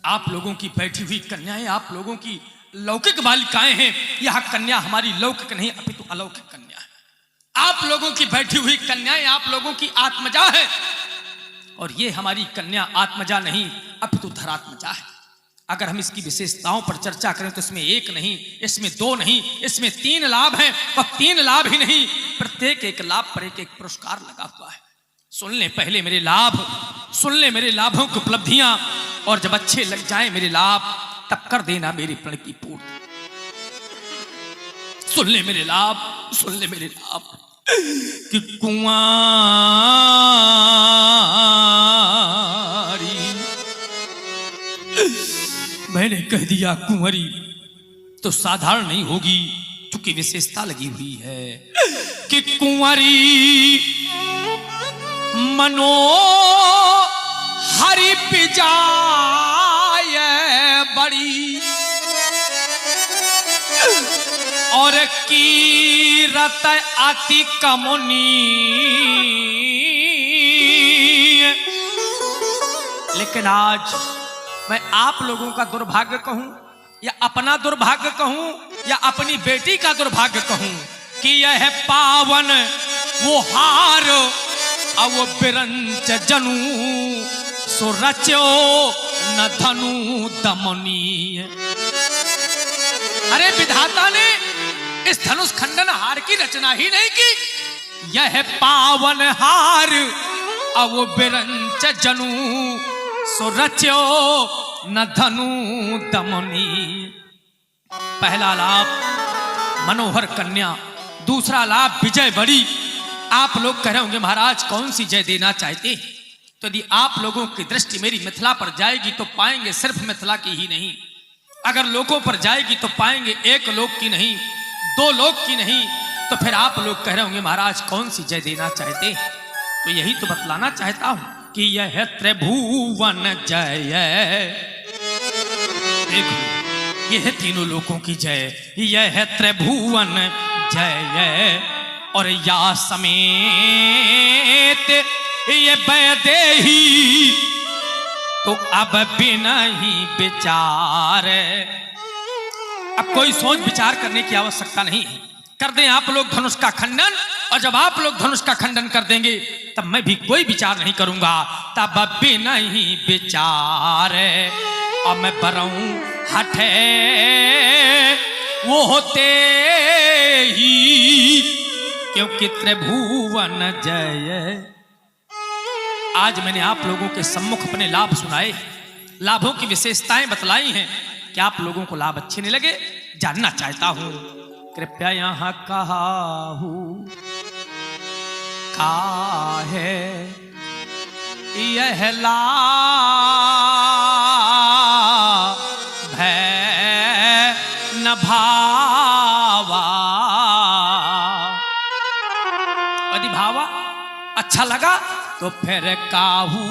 आप लोगों की बैठी हुई कन्याएं, आप लोगों की लौकिक बालिकाएं हैं। यह कन्या हमारी लौकिक नहीं अपितु अलौकिक कन्या है। आप लोगों की बैठी हुई कन्याएं आप लोगों की आत्मजा है, और ये हमारी कन्या आत्मजा नहीं अपितु धरात्मजा है। अगर हम इसकी विशेषताओं पर चर्चा करें तो इसमें एक नहीं, इसमें दो नहीं, इसमें 3 लाभ हैं। और 3 लाभ ही नहीं, प्रत्येक एक लाभ पर एक एक पुरस्कार लगा हुआ है। सुन ले पहले मेरे लाभ, सुन ले मेरे लाभों की उपलब्धियां, और जब अच्छे लग जाए मेरे लाभ तब कर देना मेरे प्रण की पूर्ति। सुन ले मेरे लाभ, सुन ले मेरे लाभ कि कुंवारी मैंने कह दिया कुंवरी तो साधारण नहीं होगी, क्योंकि विशेषता लगी हुई है कि कुंवरी मनो हरि पिजाय बड़ी, और कीरत अति कमुनी। लेकिन आज मैं आप लोगों का दुर्भाग्य कहूं, या अपना दुर्भाग्य कहूं, या अपनी बेटी का दुर्भाग्य कहूं कि यह पावन वो हार और वो बिरंच जनू सो रचो न धनु दमनी। अरे विधाता ने इस धनुष खंडन हार की रचना ही नहीं की। यह पावन हार और वो बिरंच जनू सो रचो न धनु दमनी। पहला लाभ मनोहर कन्या, दूसरा लाभ विजय बड़ी। आप लोग कह रहे होंगे महाराज कौन सी जय देना चाहते, तो यदि आप लोगों की दृष्टि मेरी मिथिला पर जाएगी तो पाएंगे सिर्फ मिथिला की ही नहीं, अगर लोगों पर जाएगी तो पाएंगे एक लोक की नहीं, 2 लोक की नहीं। तो फिर आप लोग कह रहे होंगे महाराज कौन सी जय देना चाहते, तो यही तो बतलाना चाहता हूं कि यह त्रिभुवन जय। देखो यह तीनों लोकों की जय, यह त्रिभुवन जय, और या समेत ये वैदेही तो अब बिना ही विचार। अब कोई सोच विचार करने की आवश्यकता नहीं है, कर दें आप लोग धनुष का खंडन, और जब आप लोग धनुष का खंडन कर देंगे तब मैं भी कोई विचार नहीं करूंगा। तब बिना ही विचार और मैं बरऊं हटे वो होते ही, क्योंकि त्रिभुवन जय। आज मैंने आप लोगों के सम्मुख अपने लाभ सुनाए, लाभों की विशेषताएं बतलाई हैं। क्या आप लोगों को लाभ अच्छे नहीं लगे? जानना चाहता हूं। कृपया यहां कहाहू काहे यह लाभ है न भावा। यदि भावा अच्छा लगा तो फिर काहू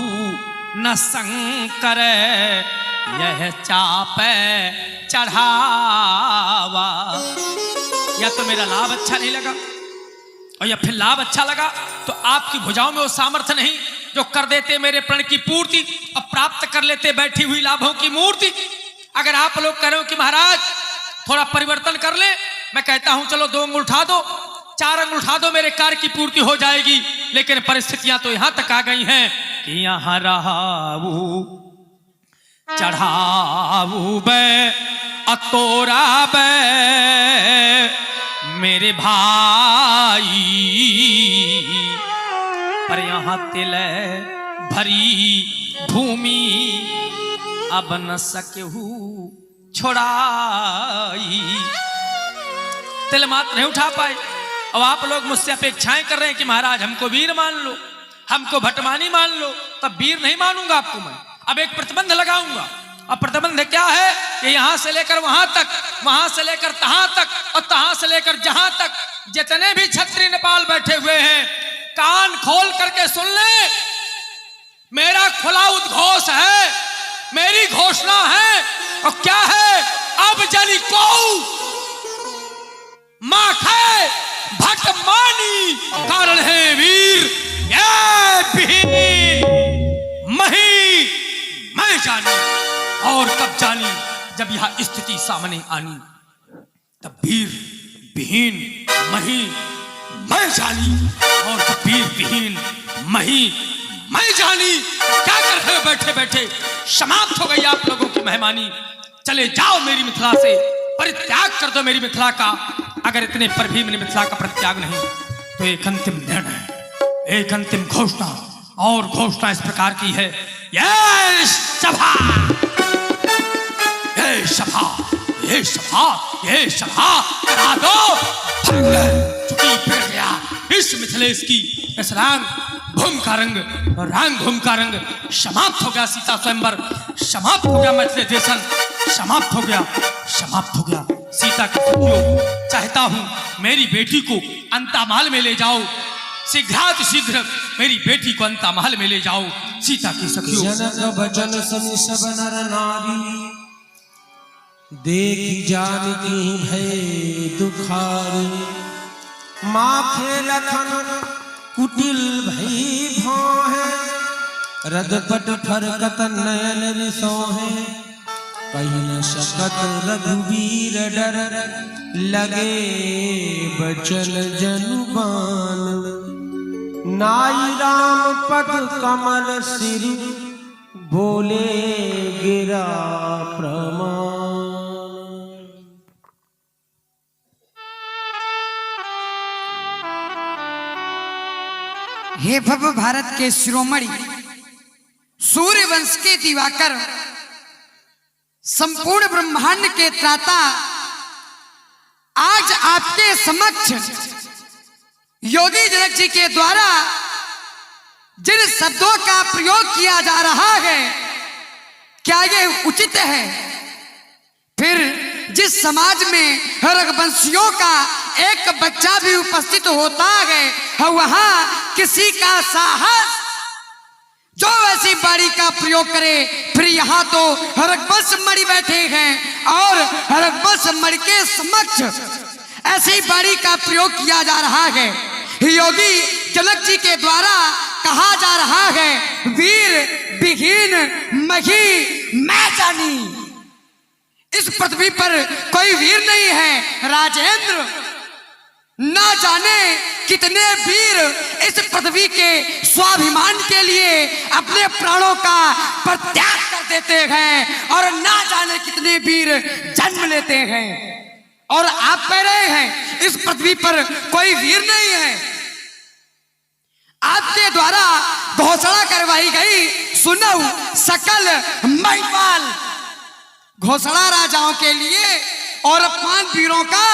न शंकर यह चाप चढ़ावा। या तो मेरा लाभ अच्छा नहीं लगा, और या फिर लाभ अच्छा लगा तो आपकी भुजाओं में वो सामर्थ्य नहीं जो कर देते मेरे प्रण की पूर्ति और प्राप्त कर लेते बैठी हुई लाभों की मूर्ति। अगर आप लोग कह रहे हो कि महाराज थोड़ा परिवर्तन कर ले, मैं कहता हूं चलो 2 अंगुल उठा दो, 4 अंगुल उठा दो, मेरे कार्य की पूर्ति हो जाएगी। लेकिन परिस्थितियां तो यहां तक आ गई हैं कि यहां रहाऊ चढ़ाऊ बे अतोरा बे मेरे भाई, पर यहां तिल भरी भूमि अब न सकहू छोड़ाई। तिल मात्र नहीं उठा पाए। अब आप लोग मुझसे अपेक्षाएं कर रहे हैं कि महाराज हमको वीर मान लो, हमको भटमानी मान लो, तब वीर नहीं मानूंगा आपको मैं। अब एक प्रतिबंध लगाऊंगा। अब प्रतिबंध क्या है कि यहां से लेकर वहां तक, वहां से लेकर तहां तक और तहां से लेकर जहां तक जितने भी क्षत्रिय नेपाल बैठे हुए हैं, कान खोल करके सुन ले। मेरा खुला उद्घोष है, मेरी घोषणा है। और क्या है? अब जनी को माखे भटमानी कारण है वीर, ये भी मही मैं जानी। और कब जानी? जब यह स्थिति सामने आनी, तब वीर विहीन मही मैं जानी। और जब वीर विहीन मही मैं जानी, क्या कर रहे हो बैठे बैठे? समाप्त हो गई आप लोगों की मेहमानी। चले जाओ मेरी मिथिला से, परित्याग कर दो मेरी मिथिला का। अगर इतने पर भी मेरी मिथिला का परित्याग नहीं, तो एक अंतिम निर्णय, एक अंतिम घोषणा। और घोषणा इस प्रकार की है, ये सभा, ये सभा, ये सभा, ये सभा करा दो। चुकी फिर गया इस मिथिलेश की इस रांग भूम का रंग, रांग भूम का रंग समाप्त हो गया। सीता स्वयंवर समाप्त हो गया, मैथिली देशन समाप्त हो गया, समाप्त हो गया। सीता के सखियों, चाहता हूं मेरी बेटी को अंतामहल में ले जाओ, शीघ्रातिशीघ्र मेरी बेटी को अंतामहल में ले जाओ। सीता की सखियों, जनक भजन सनि सब नर नारी, देखी जानकी भय दुखारी। माखे लखन कुटिल भई भोहे, रदपट फरकत नयन रिसोहे। कहीं न शकत रघुवीर डर, लगे बचन जनुबान। नाई राम पद कमल सिर, बोले गिरा प्रमाण। हे भव भारत के शिरोमणि, सूर्य वंश के दिवाकर, संपूर्ण ब्रह्मांड के त्राता, आज आपके समक्ष योगी जनक जी के द्वारा जिन शब्दों का प्रयोग किया जा रहा है, क्या ये उचित है? फिर जिस समाज में रघुवंशियों का एक बच्चा भी उपस्थित होता है, वहां किसी का साहस जो ऐसी बाड़ी का प्रयोग करे। फिर यहाँ तो रघुवंश मणि बैठे हैं और रघुवंश मणि के समक्ष ऐसी बाड़ी का प्रयोग किया जा रहा है। योगी जनक जी के द्वारा कहा जा रहा है, वीर विहीन मही मैं जानी। इस पृथ्वी पर कोई वीर नहीं है राजेंद्र। ना जाने कितने वीर इस पृथ्वी के स्वाभिमान के लिए अपने प्राणों का परित्याग कर देते हैं, और ना जाने कितने वीर जन्म लेते हैं। और आप कह रहे हैं इस पृथ्वी पर कोई वीर नहीं है। आपके द्वारा घोषणा करवाई गई, सुनो सकल महिपाल। घोषणा राजाओं के लिए और अपमान वीरों का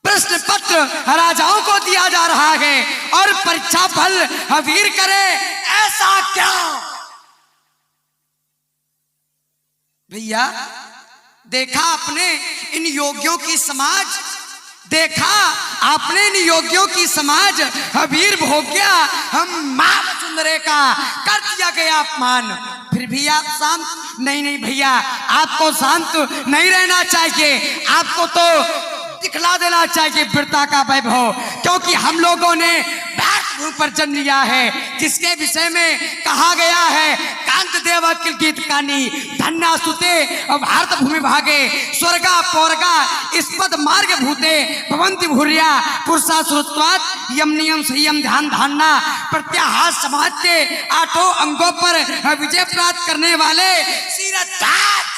प्रश्न पत्र राजाओं को दिया जा रहा है, और परीक्षा फल वीर करे, ऐसा क्या? भैया देखा आपने इन योगियों की समाज, देखा आपने इन योगियों की समाज, वीर भोग्या हम मां वसुंधरे का कर दिया गया अपमान। फिर भी आप शांत नहीं भैया, आपको शांत नहीं रहना चाहिए। आपको तो दिखला देना चाहिए वीरता का वैभव, क्योंकि हम लोगों ने भूमि पर जन्म लिया है, जिसके विषय में कहा गया है, कांत देव किल गीत कानी धन्ना सुते भारत भूमि भागे, स्वर्गा पौर्गा इस्पद मार्ग भूते भवंति भूरिया पुरुषा सुरत्वात यम नियम संयम ध्यान धारणा प्रत्याहार समाज के 8 अंगों पर विजय प्राप्त करने वाले सीरताज।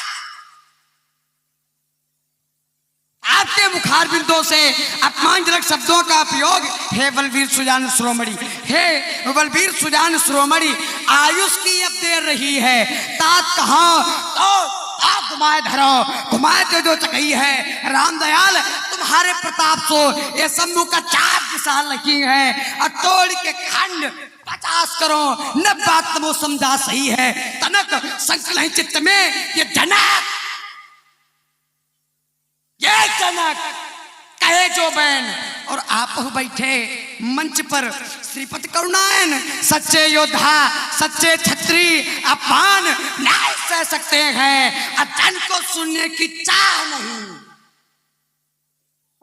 आपके मुखार बिंदों से अपमानजनक शब्दों का प्रयोग, हे बलवीर सुजान शिरोमणि, हे बलवीर सुजान शिरोमणि, आयुष की अब देर रही है, तात कहाँ तो आप घुमाए धरो, घुमाए जो चकई है। रामदयाल तुम्हारे प्रताप सो ये सम्मुख का 4 दिशा लगी है, अतोड़ के खंड 50 करोड़ न बात वो समझा सही है तनक संकल चित्त में ये जनक कहे जो बहन और आप बैठे मंच पर श्रीपति करुणायन सच्चे योद्धा सच्चे छत्री अपमान नहीं सह सकते हैं अजन को सुनने की चाह नहीं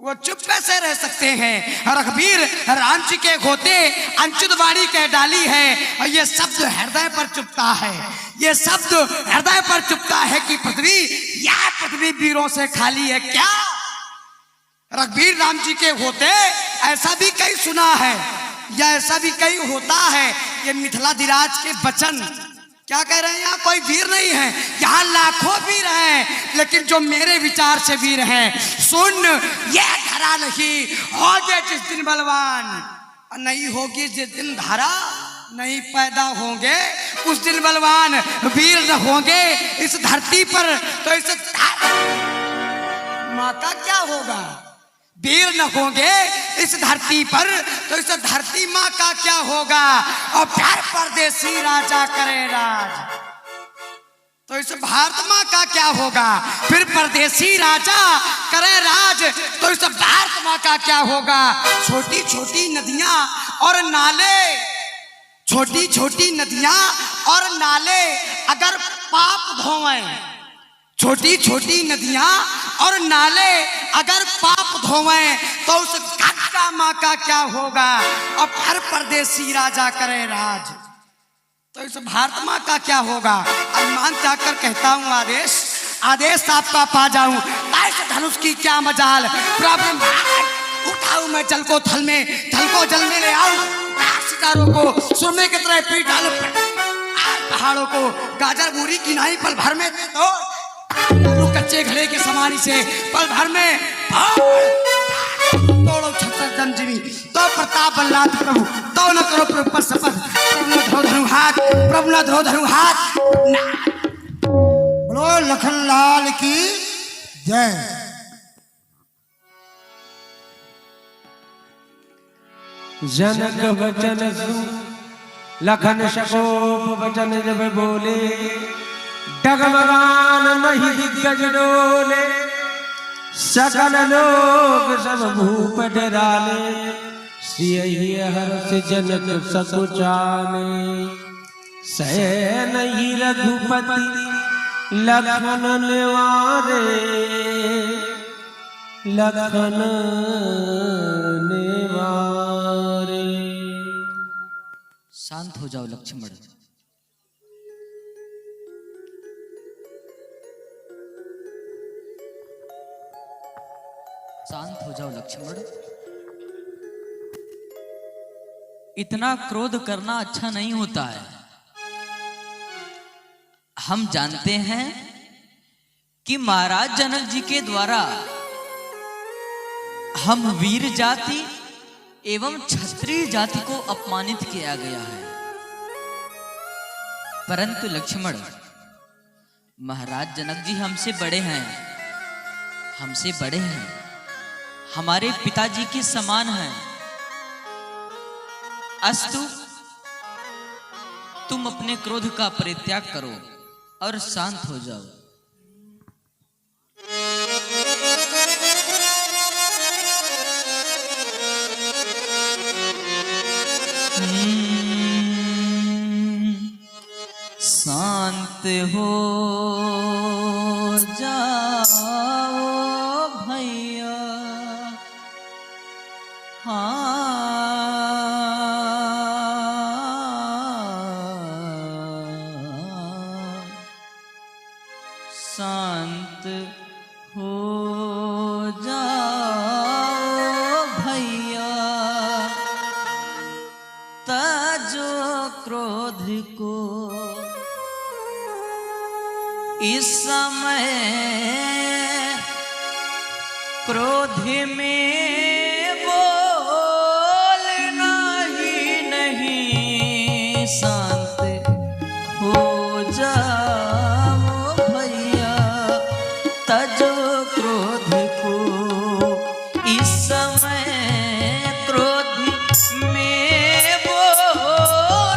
वो चुप कैसे रह सकते हैं। रघुवीर राम जी के होते अंचुत वाणी कह डाली है और ये शब्द हृदय पर चुपता है ये शब्द हृदय पर चुपता है कि पृथ्वी या पृथ्वी वीरों से खाली है क्या। रघुवीर राम जी के होते ऐसा भी कई सुना है या ऐसा भी कई होता है। ये मिथिलाधिराज के वचन क्या कह रहे हैं, यहाँ कोई वीर नहीं है, यहाँ लाखों वीर हैं लेकिन जो मेरे विचार से वीर हैं। सुन ये धरा नहीं होगे जिस दिन बलवान और नहीं होगी जिस दिन धारा नहीं पैदा होंगे उस दिन बलवान वीर न होंगे इस धरती पर तो इस माँ का क्या होगा। वीर न होंगे इस धरती पर तो इस धरती माँ का क्या होगा। और फिर परदेसी राजा करे राज तो इस भारत माँ का क्या होगा। फिर परदेसी राजा करे राज तो इस भारत माँ का क्या होगा। छोटी छोटी नदियां और नाले छोटी छोटी नदियां और नाले अगर पाप धोएं छोटी छोटी नदियां और नाले अगर पाप धोवें तो उस गंगा माँ का क्या होगा। और हर परदेसी राजा करे राज तो इस भारत माँ का क्या होगा। अनुमान जाकर कहता हूँ आदेश आदेश आपका पा जाऊं इस धनुष की क्या मजाल। प्रॉब्लम उठाऊं मैं जल को थल में थल को जल में ले आऊं सितारों को सुरमे की तरह पीट डालूं पहाड़ों को गाजर बूरी की नाई पल भर में तो कच्चे घड़े के समानी से पल भर में तोड़ो छत्र जंजीरी तो प्रताप बल्लाद प्रभु तो न करो प्रभु पर शपथ प्रभु न धो धनु हाथ बोलो लखनलाल की जय। जनक वचन सुन लखन शकोप वचन जब बोले डगमगान मही दिग्गज डोले सकल लोग सब भूप डराले सियहि हर्ष जनक सकुचाले सह नहीं रघुपति लखन निवारे लखन निवारे। शांत हो जाओ लक्ष्मण। शांत हो जाओ लक्ष्मण। इतना क्रोध करना अच्छा नहीं होता है। हम जानते हैं कि महाराज जनक जी के द्वारा हम वीर जाति एवं क्षत्रिय जाति को अपमानित किया गया है। परंतु लक्ष्मण महाराज जनक जी हमसे बड़े हैं हमारे पिताजी के समान हैं। अस्तु तुम अपने क्रोध का परित्याग करो और शांत हो जाओ। शांत हो जाओ भैया। शांत हो जाओ भैया। ताजो क्रोध को इस समय क्रोध में बोलना ही नहीं। शांत हो जाओ भैया। तजो क्रोध को इस समय क्रोध में बोलना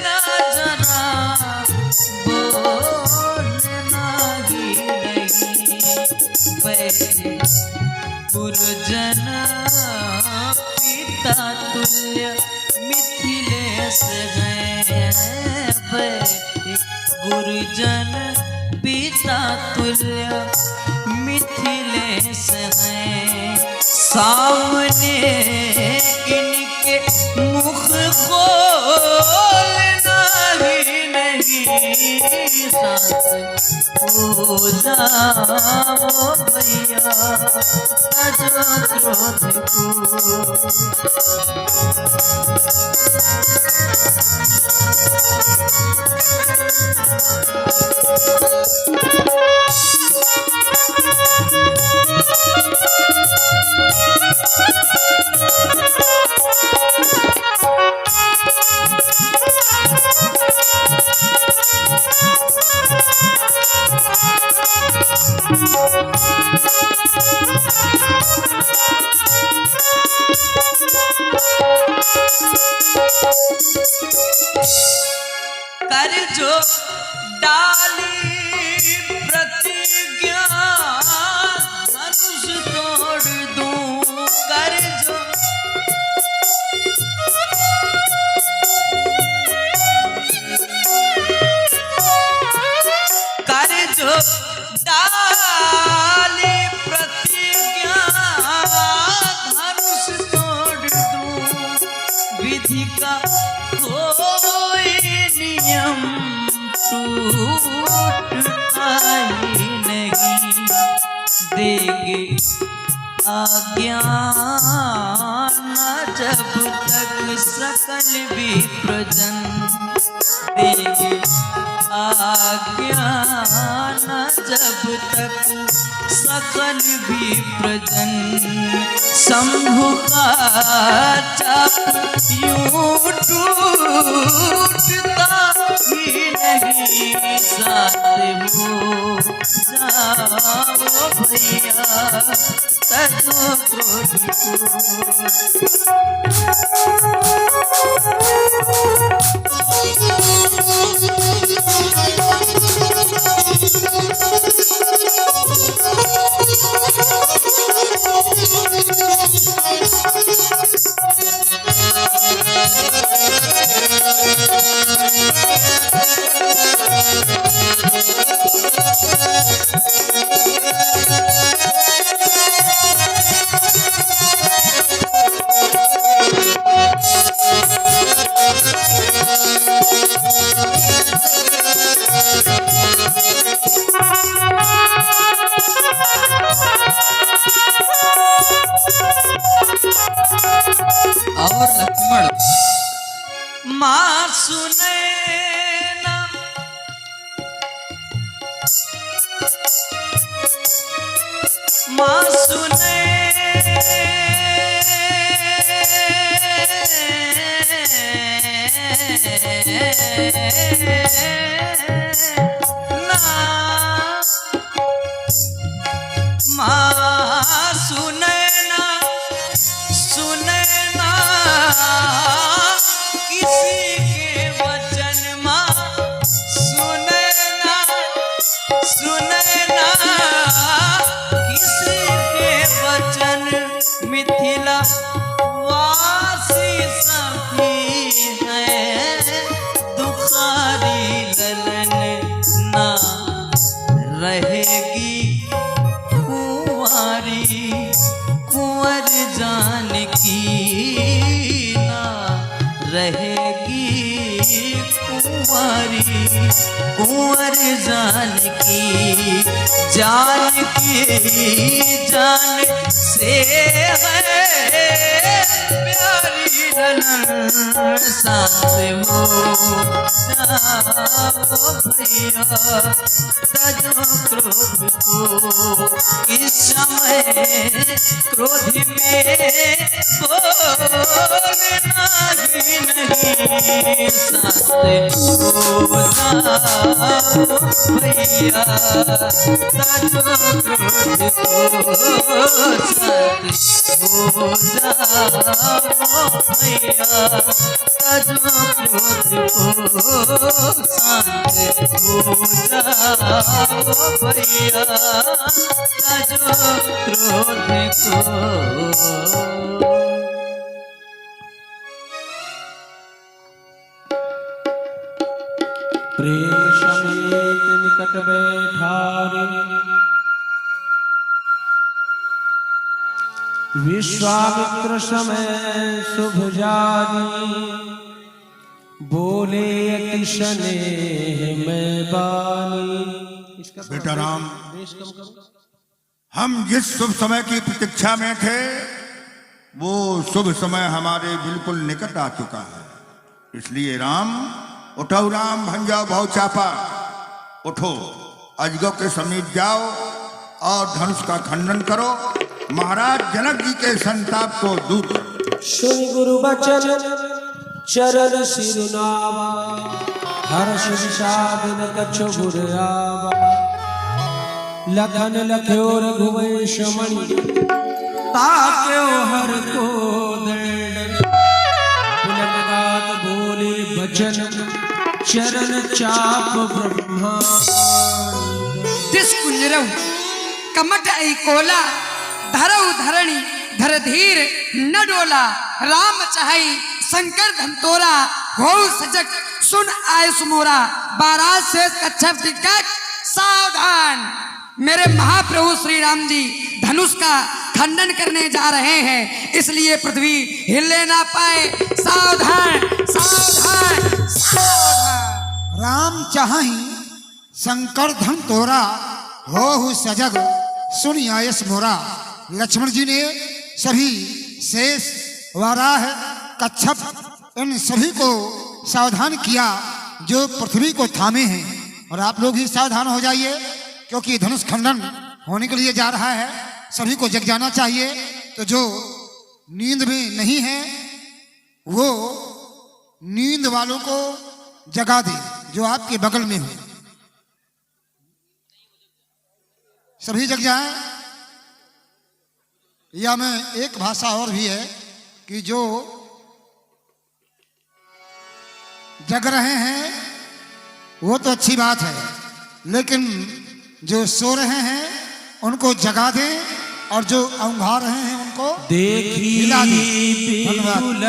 ना जरा बोलना ही नहीं बैठे गुरुजन पिता तुल्य मिथिलेश हैं बैठे गुरुजन पिता तुल्य मिथिलेश हैं सामने इनके मुख खोलना ही नहीं साथ हो जाओ भैया तजो क्रोध को कर जो डाली प्रतिज्ञा धनुष तोड़ दूं कर जो डाली प्रतिज्ञा धनुष तोड़ दूं विधि का कोई नियम टूटता ही नहीं देंगे आज्ञा जब तक सकल भी प्रजन देंगे आज्ञा जब तक सकल भी प्रजन शंभु का चाप यूं टूटता ही नहीं साथ हो जाओ भैया तजो क्रोध और लक्ष्मण माँ सुने ना माँ सुने ना माँ सुने ना सुने ना किसी के वचन माँ सुने ना किसी के वचन मिथिला वासी सभी है दुखारी ललन ना रहेगी कुंवारी कुंवर जानकी ना रहेगी कुंवारी कुंवर जानकी जानकी जान से है प्यारी ललन साथ हो जाओ भैया तजो क्रोध को इस समय क्रोध में बोलना ही नहीं साथ हो जाओ भैया तजो क्रोध को साथ हो जाओ भैया तजो क्रोध शांत हो जाओ भैया ताजो क्रोध को। प्रेम समेत निकट बैठारे विश्वामित्र समय शुभ जानी बोले अति स्नेह में बानी। बेटा राम, हम जिस शुभ समय की प्रतीक्षा में थे वो शुभ समय हमारे बिल्कुल निकट आ चुका है। इसलिए राम उठो, राम भंजाओ भाव चापा, उठो अजगर के समीप जाओ और धनुष का खंडन करो, महाराज जनक जी के संताप को दूर करो। सुन गुरु बचन चरण सिरुनावा, हर्ष विषाद न कछु गुर आवा। लखन लख्यो रघुवंश मणि, ताक्यो हर को दंड। पुलकगात बोले बचन, चरण चाप ब्रह्मा। जिस कुंजरऊ कमट ऐ कोला, धरऊ धरणी धर धीर न डोला। राम चाहई शंकर धमतोरा, हो सजग सुन आयुष मोरा। बारात से कच्छप टिकट सावधान, मेरे महाप्रभु श्री राम जी धनुष का खंडन करने जा रहे हैं, इसलिए पृथ्वी हिले ना पाए। सावधान सावधान सावधान। राम चाहि शंकर धन तोरा, हो सजग सुन आयस मोरा। लक्ष्मण जी ने सभी शेष वाराह कच्छप इन सभी को सावधान किया जो पृथ्वी को थामे हैं। और आप लोग भी सावधान हो जाइए, क्योंकि धनुष खंडन होने के लिए जा रहा है, सभी को जग जाना चाहिए। तो जो नींद में नहीं है वो नींद वालों को जगा दे, जो आपके बगल में हो। सभी जग जाएं। या में एक भाषा और भी है कि जो जग रहे हैं वो तो अच्छी बात है, लेकिन जो सो रहे हैं उनको जगा दें, और जो औंघा रहे हैं उनको देखी हिला दें। बिपुल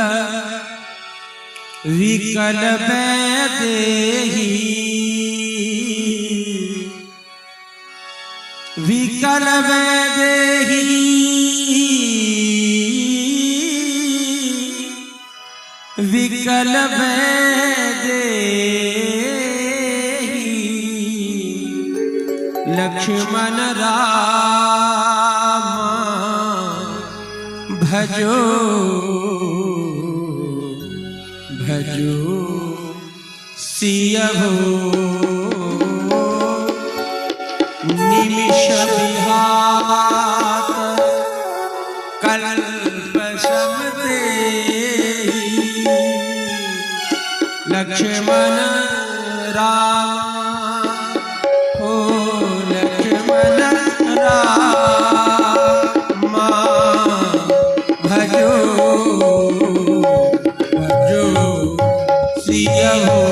विकल देही, विकल देही विकल देही। लक्ष्मण राम भजो भजो सियहो। निमिष विहात कल्प समते, लक्ष्मण राम हो लक्ष्मण राम भजो भजो सियहो।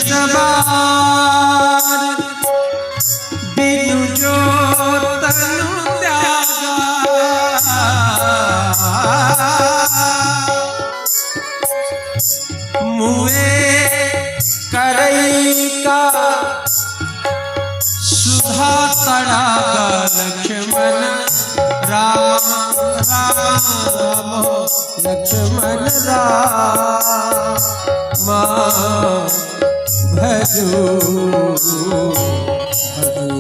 सबार बिनु जो तनु त्यागा, मुए करई का सुधा तड़ागा। लक्ष्मण राम राम लक्ष्मण राम भजो भजो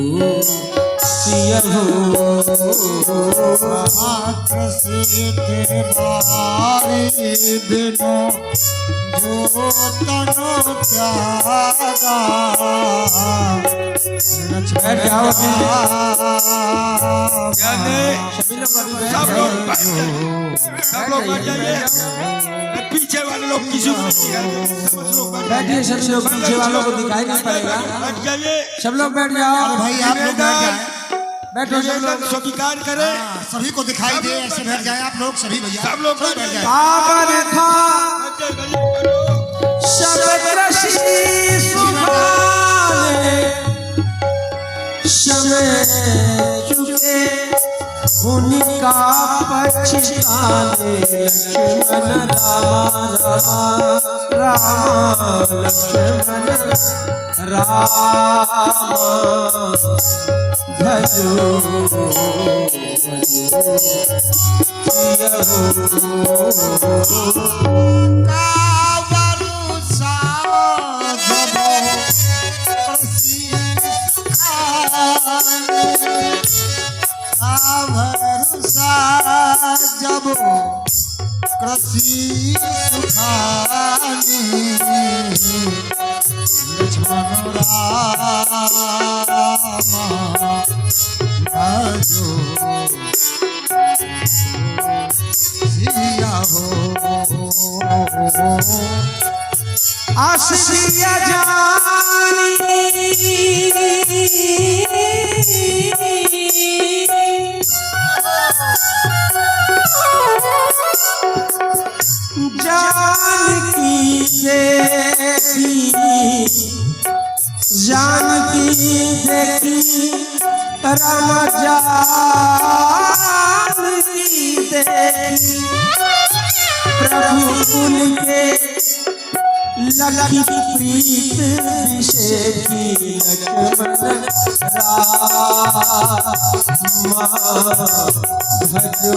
सियहु मात्र सिद्ध बारी बिनु जो तनु त्यागा बैठ जाओ सब लोग बैठ जाइए। पीछे वाले लोग किसी को बैठिए सब लोग, पीछे वालों को दिखाई नहीं पड़ेगा। बैठ जाइए। सब लोग बैठ जाओ। भाई आप लोग बैठ जाएं, बैठो सब लोग। स्वीकार करें। सभी को दिखाई दे ऐसे बैठ जाए आप लोग सभी भैया सब लोग बैठ जाए। काबर था सब कृषि सुभाने समय चुके उनका पछताने लक्ष्मण रामा रामा लक्ष्मण रामा भजो जब कृषि सुखानी लक्ष्मण रामा भजो सिया हो आसिया जानकी देखी राम जानकी देखी प्रभु उनके लखी प्रीत विषेखी लक्ष्मण रामा भजो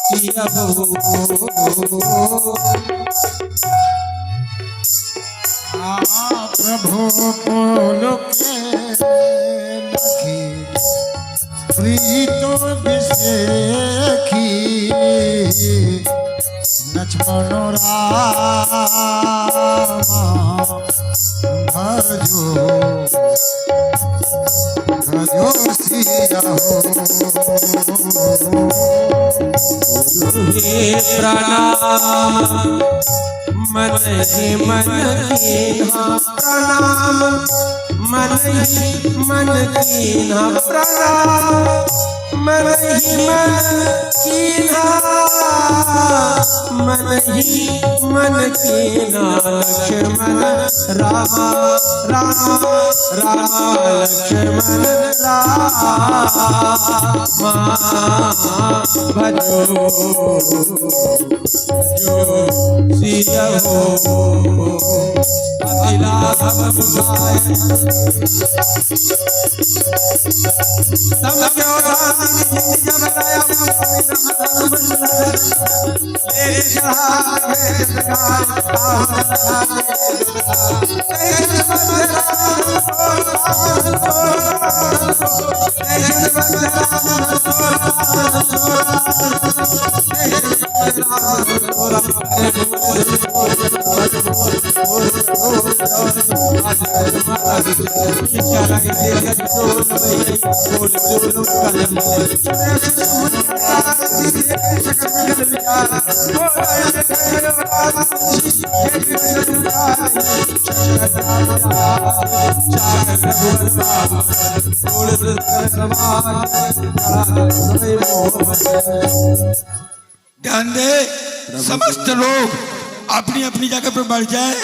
सियहु प्रभु बोल के लखी प्रीत विषेखी लक्ष्मण रामा भजो भजो सिया हो प्रणाम मन ही मन कीन्हा प्रणाम मन ही मन कीन्हा प्रणाम मन ही मन कीन्हा मन ही मन कीन्हा लक्ष्मण रामा रामा रामा लक्ष्मण रामा भजो सियहु अभिलाष बुझाए तब क्यों जब दया ले ध्यान दे, समस्त लोग अपनी अपनी जगह पर बैठ जाए।